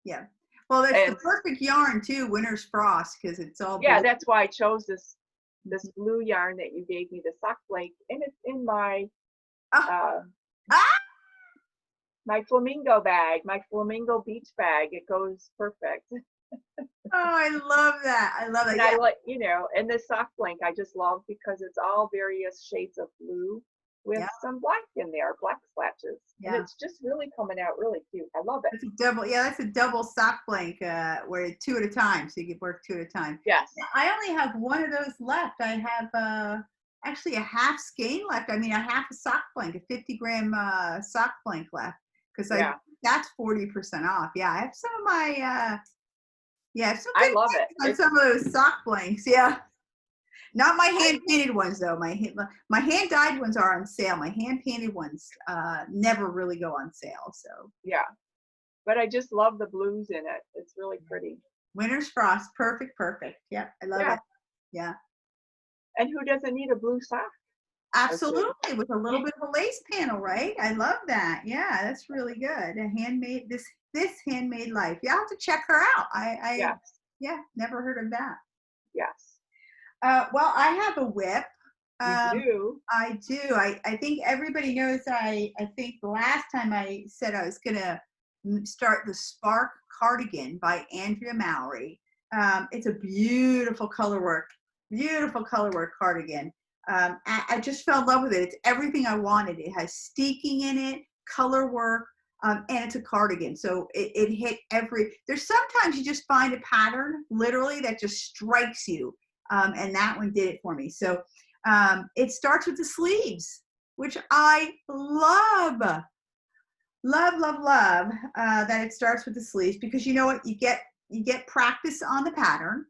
Yeah. Well, it's the perfect yarn too, Winter's Frost, because it's all. Yeah, that's why I chose this blue yarn that you gave me, the sock blank, and it's in my my flamingo bag, my flamingo beach bag. It goes perfect. Oh, I love that. I love it. And I like, and this sock blank I just love because it's all various shades of blue with some black in there, black splashes. Yeah. And it's just really coming out really cute. I love it. It's a double, that's a double sock blank where 2 at a time, so you can work 2 at a time. Yes. I only have one of those left. I have actually a half skein left. I mean, a half a sock blank, a 50-gram sock blank left, because that's 40% off. Yeah, I have some of my I love it. On some of those sock blanks. Yeah. Not my hand-painted ones, though. My hand-dyed ones are on sale. My hand-painted ones never really go on sale. So yeah, but I just love the blues in it. It's really pretty. Winter's Frost, perfect. Yep, I love it. Yeah. And who doesn't need a blue sock? Absolutely, with a little bit of a lace panel, right? I love that. Yeah, that's really good. A handmade this Handmade Life. Yeah, I'll have to check her out. Never heard of that. Yes. Well, I have a whip. You do? I do. I think everybody knows I think the last time I said I was going to start the Spark cardigan by Andrea Mallory. It's a beautiful colorwork cardigan. I just fell in love with it. It's everything I wanted. It has steeking in it, color work, and it's a cardigan. So it hit there's sometimes you just find a pattern literally that just strikes you. And that one did it for me. So it starts with the sleeves, which I love that it starts with the sleeves, because you know what, you get practice on the pattern.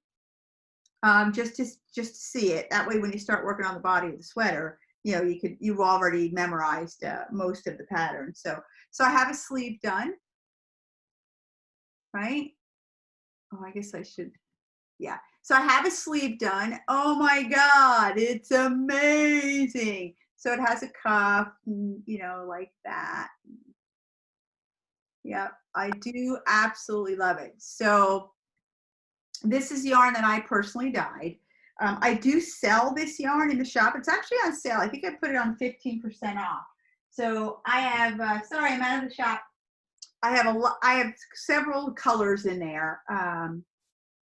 Just to see it. That way, when you start working on the body of the sweater, you've already memorized most of the pattern. So I have a sleeve done, right? Oh, I guess I should. Yeah. So I have a sleeve done. Oh my God, it's amazing. So it has a cuff, like that. Yeah, I do absolutely love it. So this is yarn that I personally dyed. I do sell this yarn in the shop. It's actually on sale. I think I put it on 15% off. So I have, sorry, I'm out of the shop. I have several colors in there.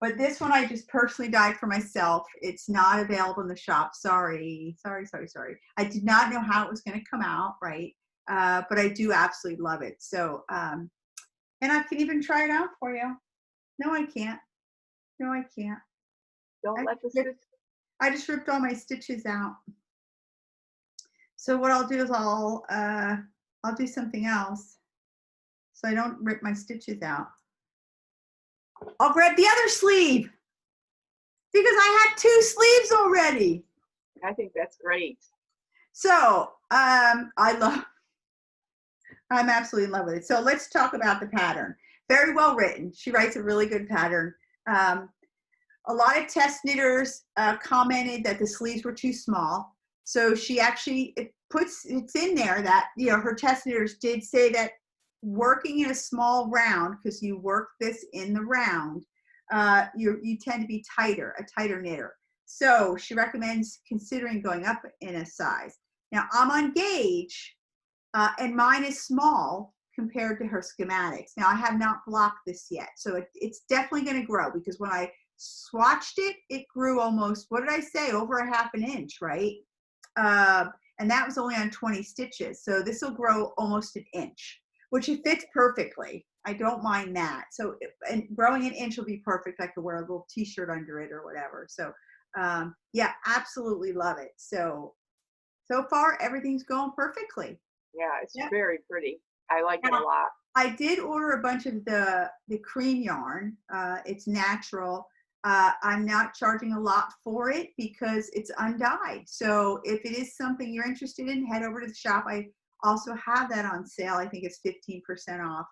But this one I just personally dyed for myself. It's not available in the shop. Sorry. I did not know how it was going to come out, right? But I do absolutely love it. So, and I can even try it out for you. No, I can't. No, I can't. Don't let the stitch. I just ripped all my stitches out. So what I'll do is I'll do something else so I don't rip my stitches out. I'll grab the other sleeve because I had 2 sleeves already. I think that's great. So I'm absolutely in love with it. So let's talk about the pattern. Very well written. She writes a really good pattern. A lot of test knitters commented that the sleeves were too small. So she actually it's in there that, you know, her test knitters did say that working in a small round, because you work this in the round, you tend to be a tighter knitter. So she recommends considering going up in a size. Now I'm on gauge, and mine is small compared to her schematics. Now I have not blocked this yet, so it's definitely going to grow, because when I swatched it, it grew almost, what did I say, over a half an inch, right? And that was only on 20 stitches. So this will grow almost an inch, which it fits perfectly. I don't mind that. So, and growing an inch will be perfect. I could wear a little t-shirt under it or whatever. So, yeah, absolutely love it. So far everything's going perfectly. Yeah, it's very pretty. I like it a lot. I did order a bunch of the cream yarn. It's natural. I'm not charging a lot for it because it's undyed. So if it is something you're interested in, head over to the shop. I also have that on sale. I think it's 15% off.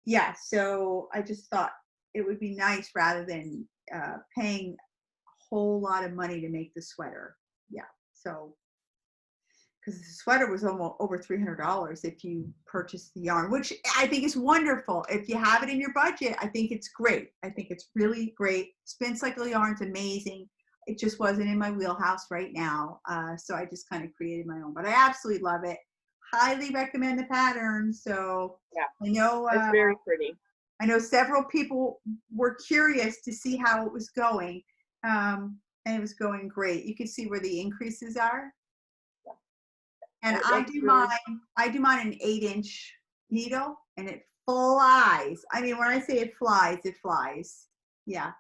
Yeah, so I just thought it would be nice rather than paying a whole lot of money to make the sweater. Yeah, so because the sweater was almost over $300 if you purchase the yarn, which I think is wonderful. If you have it in your budget, I think it's great. I think it's really great. Spin cycle yarn's amazing. It just wasn't in my wheelhouse right now. So I just kind of created my own, but I absolutely love it. Highly recommend the pattern. So yeah, I know it's very pretty. I know several people were curious to see how it was going. And it was going great. You can see where the increases are. And I do mine an 8-inch needle, and it flies. I mean, when I say it flies, it flies. Yeah.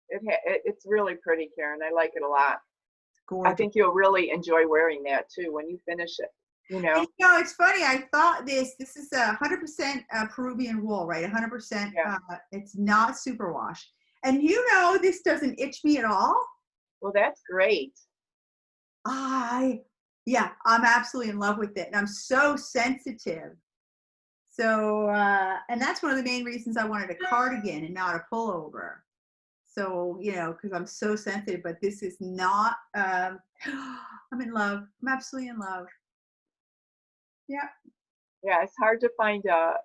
It's really pretty, Karyn. I like it a lot. Gorgeous. I think you'll really enjoy wearing that too when you finish it. You know. And, you know, it's funny. I thought this is 100% Peruvian wool, right? 100%. Yeah. It's not superwash. And you know, this doesn't itch me at all. Well, that's great. Yeah, I'm absolutely in love with it, and I'm so sensitive. So, and that's one of the main reasons I wanted a cardigan and not a pullover. So, you know, because I'm so sensitive, but this is not, I'm in love. I'm absolutely in love. Yeah. Yeah, it's hard to find a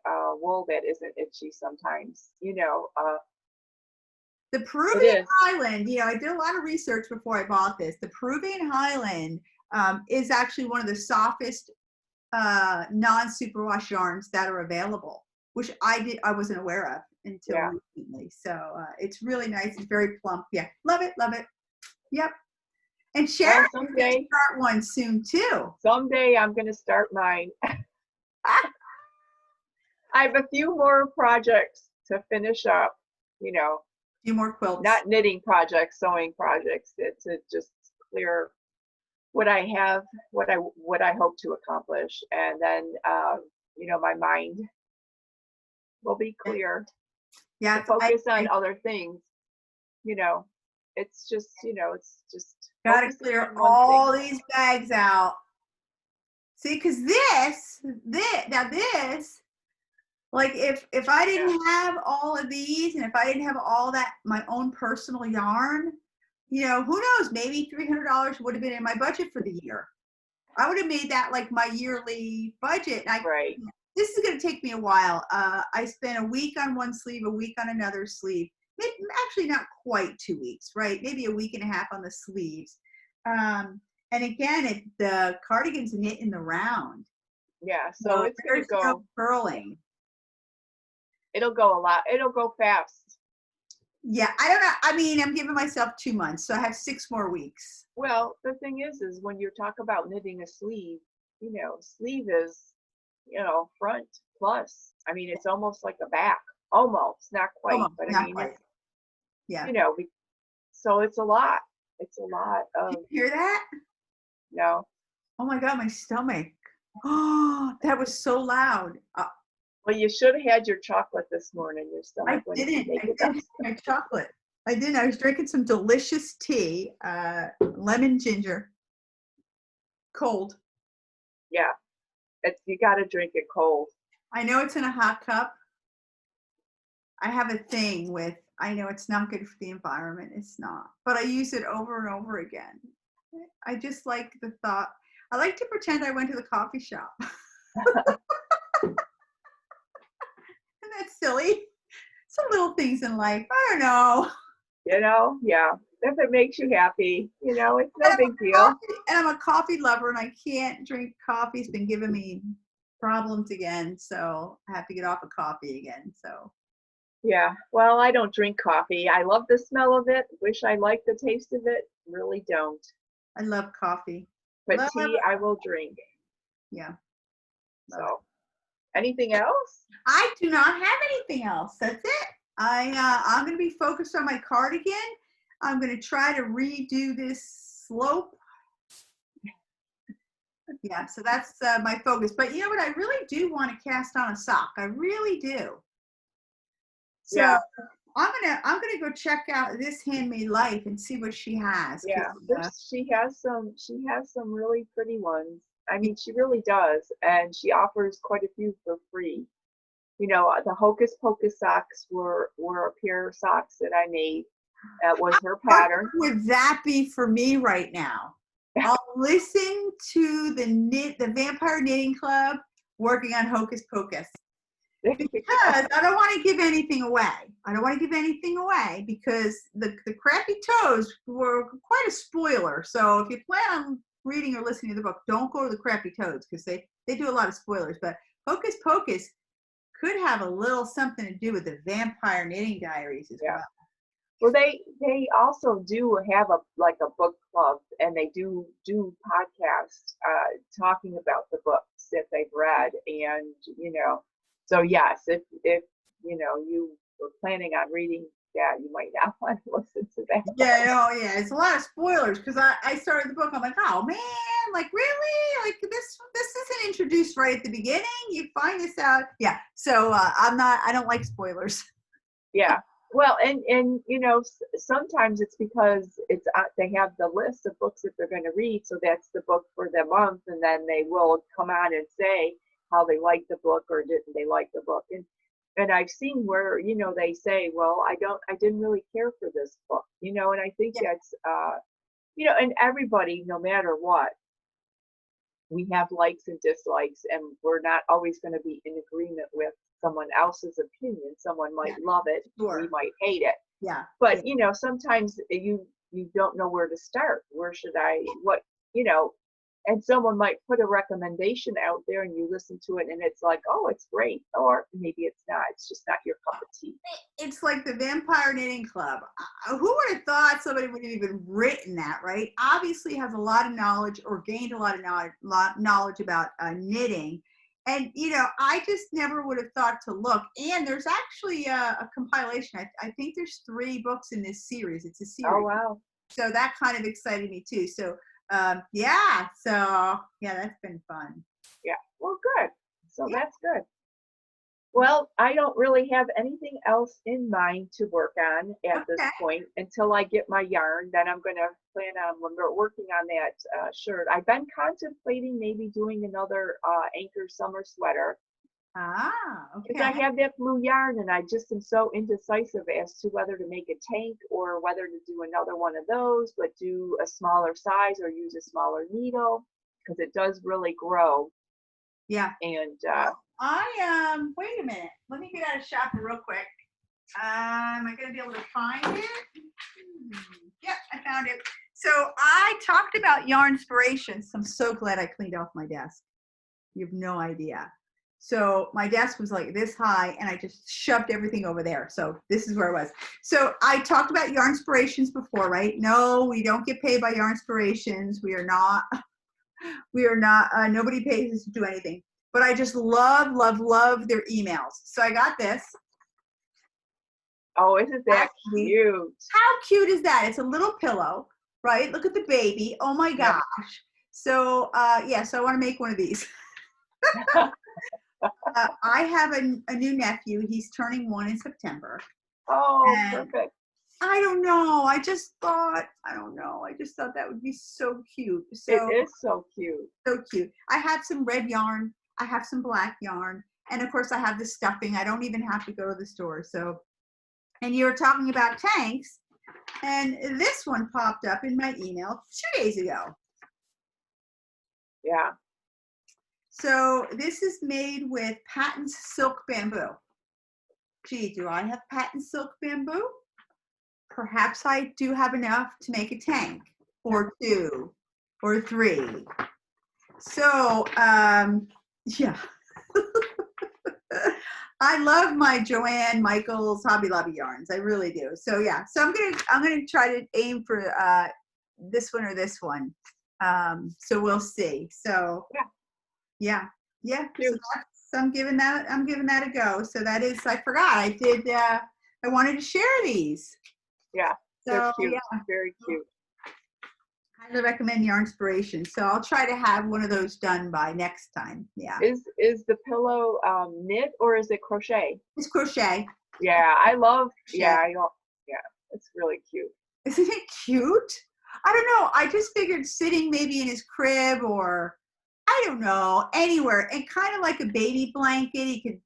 wool that isn't itchy sometimes, you know. The Peruvian Highland, you know, I did a lot of research before I bought this. The Peruvian Highland is actually one of the softest non-superwash yarns that are available, which I wasn't aware of until recently. So it's really nice. It's very plump. Yeah, love it, love it. Yep. And Sharon's going to start one soon too. Someday I'm going to start mine. I have a few more projects to finish up, you know. A few more quilts. Not knitting projects, sewing projects, to just clear what I have, what I hope to accomplish, and then you know, my mind will be clear. Yeah, to focus on other things. You know, it's just, you know, it's just gotta clear all these bags out. See, because this, like if I didn't have all of these, and if I didn't have all that, my own personal yarn, you know, who knows, maybe $300 would have been in my budget for the year. I would have made that like my yearly budget. Right. This is going to take me a while. I spent a week on one sleeve, a week on another sleeve. Actually, not quite 2 weeks, right? Maybe a week and a half on the sleeves. And again, the cardigan's knit in the round. Yeah, so it's going to go purling. It'll go a lot. It'll go fast. Yeah, I don't know. I mean, I'm giving myself 2 months, so I have 6 more weeks. Well, the thing is when you talk about knitting a sleeve, sleeve is, front plus. I mean, it's almost like a back, almost, not quite, Almost, but I not mean, quite. it's, Yeah. so it's a lot. It's a lot Did of, you hear that? no. Oh my God, my stomach. Oh, that was so loud. Well, you should have had your chocolate this morning. Your I stomach wouldn't be didn't. I making didn't us. have my chocolate. I didn't. I was drinking some delicious tea, lemon ginger, cold. Yeah, you got to drink it cold. I know it's in a hot cup. I have a thing with, I know it's not good for the environment. It's not. But I use it over and over again. I just like the thought. I like to pretend I went to the coffee shop. Isn't that silly? Some little things in life. I don't know. Yeah. If it makes you happy, it's no And big deal. I'm a coffee lover, and I can't drink coffee. It's been giving me problems again, so I have to get off of coffee again. So Yeah. Well, I don't drink coffee. I love the smell of it. Wish I liked the taste of it. Really don't. I love coffee. But Love tea, I will drink. Yeah. Love it. So, anything else? I do not have anything else. That's it. I'm going to be focused on my cardigan. I'm going to try to redo this slope. Yeah, so that's my focus. But you know what? I really do want to cast on a sock. I really do. So Yeah. I'm gonna go check out This Handmade Life and see what she has. Yeah. She has some really pretty ones. I mean, she really does, and she offers quite a few for free. The Hocus Pocus socks were a pair of socks that I made. That was her pattern. What would that be for me right now? I'll listen to the Vampire Knitting Club working on Hocus Pocus. Because I don't want to give anything away. I don't want to give anything away because the Crafty Toes were quite a spoiler. So if you plan on reading or listening to the book, don't go to the Crafty Toads because they do a lot of spoilers. But Hocus Pocus could have a little something to do with the Vampire Knitting Diaries as well. Well, they also do have a book club, and they do podcasts talking about the books that they've read, and so yes, if you were planning on reading that, you might not want to listen to that. Yeah, it's a lot of spoilers because I started the book. I'm like, oh man, like really, like this isn't introduced right at the beginning. You find this out, yeah. So I don't like spoilers. Yeah. Well, and sometimes it's because they have the list of books that they're going to read, so that's the book for the month, and then they will come on and say how they liked the book or didn't they like the book, and I've seen where they say, well, I didn't really care for this book, and I think that's and everybody, no matter what, we have likes and dislikes, and we're not always going to be in agreement with someone else's opinion. Someone might love it, we might hate it. Yeah. But sometimes you don't know where to start. Where should I? And someone might put a recommendation out there, and you listen to it, and it's like, oh, it's great, or maybe it's not. It's just not your cup of tea. It's like the Vampire Knitting Club. Who would have thought somebody would have even written that, right? Obviously has a lot of knowledge or gained a lot of knowledge about knitting. And, I just never would have thought to look. And there's actually a compilation. I think there's 3 books in this series. It's a series. Oh, wow. So that kind of excited me too. So, that's been fun. Yeah. Well, good. So that's good. Well, I don't really have anything else in mind to work on at this point until I get my yarn. Then I'm going to plan on, when we're working on that shirt. I've been contemplating maybe doing another Anchor summer sweater. Ah, okay. Because I have that blue yarn, and I just am so indecisive as to whether to make a tank or whether to do another one of those, but do a smaller size or use a smaller needle, because it does really grow. Yeah. And wait a minute. Let me get out of Shopper real quick. Am I going to be able to find it? Yep, I found it. So I talked about yarn inspirations. I'm so glad I cleaned off my desk. You have no idea. So my desk was like this high and I just shoved everything over there. So this is where I was. So I talked about Yarnspirations before, right? No, we don't get paid by Yarnspirations. We are not, nobody pays us to do anything. But I just love, love, love their emails. So I got this. Oh, isn't that cute? How cute is that? It's a little pillow, right? Look at the baby. Oh my gosh. Yep. So so I want to make one of these. I have a new nephew. He's turning 1 in September. Oh, perfect. I don't know. I just thought that would be so cute. So it is so cute. So cute. I have some red yarn. I have some black yarn. And of course I have the stuffing. I don't even have to go to the store. So, and you were talking about tanks. And this one popped up in my email 2 days ago. Yeah. So this is made with patent silk bamboo. Gee, do I have patent silk bamboo? Perhaps I do have enough to make a tank or 2 or 3. So, yeah. I love my Joanne Michaels Hobby Lobby yarns. I really do. So yeah. So I'm gonna try to aim for this one or this one. So we'll see. So yeah. So I'm giving that a go. So that is, I forgot. I wanted to share these. Yeah. So they're cute. Yeah. Very cute. Highly recommend Yarnspirations. So I'll try to have one of those done by next time. Yeah. Is the pillow knit or is it crochet? It's crochet. Yeah, I love. Crochet. Yeah, it's really cute. Isn't it cute? I don't know. I just figured sitting maybe in his crib or I don't know, anywhere, and kind of like a baby blanket.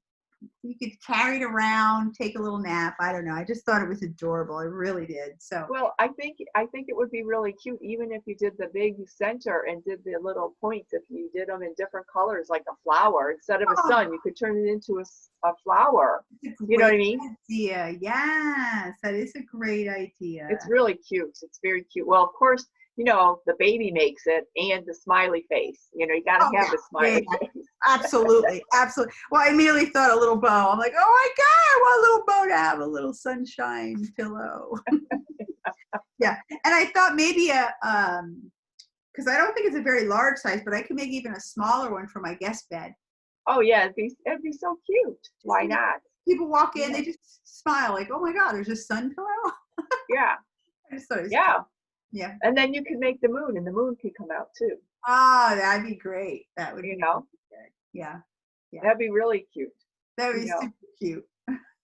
You could carry it around, take a little nap. I don't know. I just thought it was adorable. I really did. So well, I think it would be really cute even if you did the big center and did the little points. If you did them in different colors, like a flower instead of a sun, you could turn it into a flower. You know what I mean? Idea. Yes, that is a great idea. It's really cute. It's very cute. Well, of course, you know, the baby makes it and the smiley face. You know, you got to have the smiley face. Absolutely. Absolutely. Well, I immediately thought a little bow. I'm like, oh my God, I want a little bow to have a little sunshine pillow. Yeah. And I thought maybe because I don't think it's a very large size, but I could make even a smaller one for my guest bed. Oh yeah, it'd be so cute. Why not? People walk in, they just smile like, oh my God, there's a sun pillow. Yeah. I just thought it was yeah. cute. Yeah. And then you can make the moon, and the moon can come out too. Ah, that'd be great. That would be good. Yeah. That'd be really cute. That would be super cute.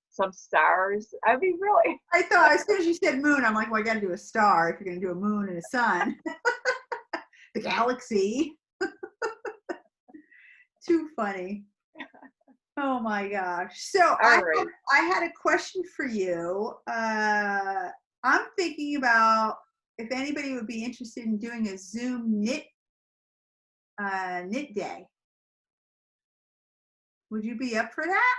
Some stars. I'd be really. I thought as soon as you said moon, I'm like, well, I got to do a star if you're going to do a moon and a sun. The galaxy. Too funny. Oh my gosh. So I had a question for you. I'm thinking about if anybody would be interested in doing a Zoom knit day. Would you be up for that?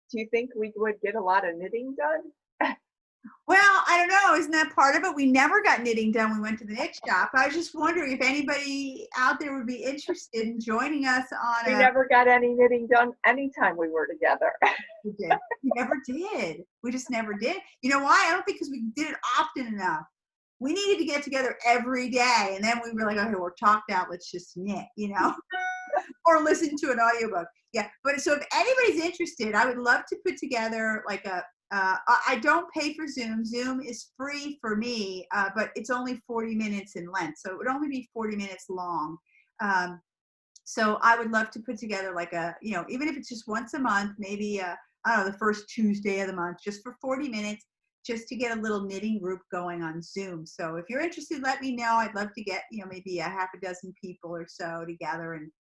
Do you think we would get a lot of knitting done? Well, I don't know. Isn't that part of it? We never got knitting done. We went to the knit shop. I was just wondering if anybody out there would be interested in joining us on We never got any knitting done anytime we were together. We did. We never did. We just never did. You know why? I don't think because we did it often enough. We needed to get together every day. And then we were like, okay, we're talked out. Let's just knit, you know, or listen to an audiobook. Yeah. But so if anybody's interested, I would love to put together like I don't pay for Zoom. Zoom is free for me, but it's only 40 minutes in length. So it would only be 40 minutes long. So I would love to put together like even if it's just once a month, maybe, I don't know, the first Tuesday of the month, just for 40 minutes, just to get a little knitting group going on Zoom. So if you're interested, let me know. I'd love to get, maybe a half a dozen people or so together. And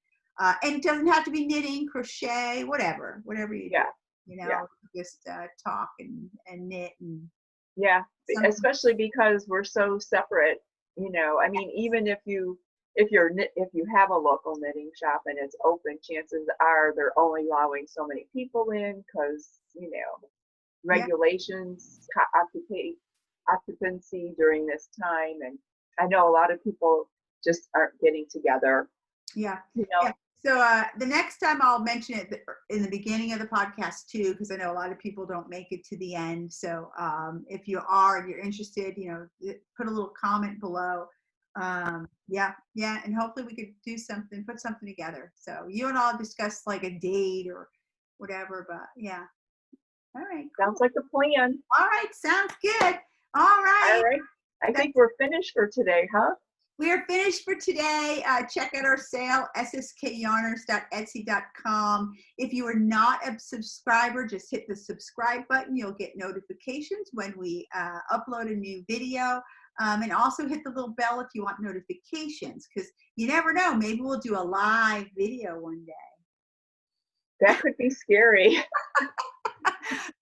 it doesn't have to be knitting, crochet, whatever you do. Just talk and knit and especially because we're so separate. I mean, even if you have a local knitting shop and it's open, chances are they're only allowing so many people in because regulations, occupancy during this time, and I know a lot of people just aren't getting together. Yeah. So the next time I'll mention it in the beginning of the podcast too, because I know a lot of people don't make it to the end. So if you are, and you're interested, put a little comment below. Yeah, and hopefully we could do something, put something together. So you and I'll discuss like a date or whatever. But yeah, all right. Cool. Sounds like a plan. All right, sounds good. All right. All right. I think we're finished for today, huh? We are finished for today. Check out our sale, sskYarners.etsy.com. If you are not a subscriber, just hit the subscribe button. You'll get notifications when we upload a new video. And also hit the little bell if you want notifications, because you never know. Maybe we'll do a live video one day. That could be scary.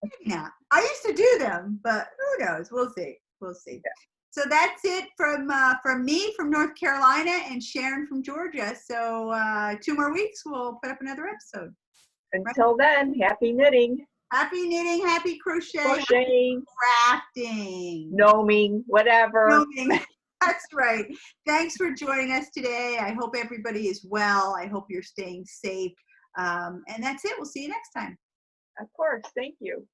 Maybe not. I used to do them, but who knows? We'll see. We'll see. Yeah. So that's it from me from North Carolina and Sharon from Georgia. So 2 more weeks, we'll put up another episode. Until then, happy knitting. Happy knitting, happy crocheting, crafting, gnoming, whatever. Gnoming. That's right. Thanks for joining us today. I hope everybody is well. I hope you're staying safe. And that's it. We'll see you next time. Of course. Thank you.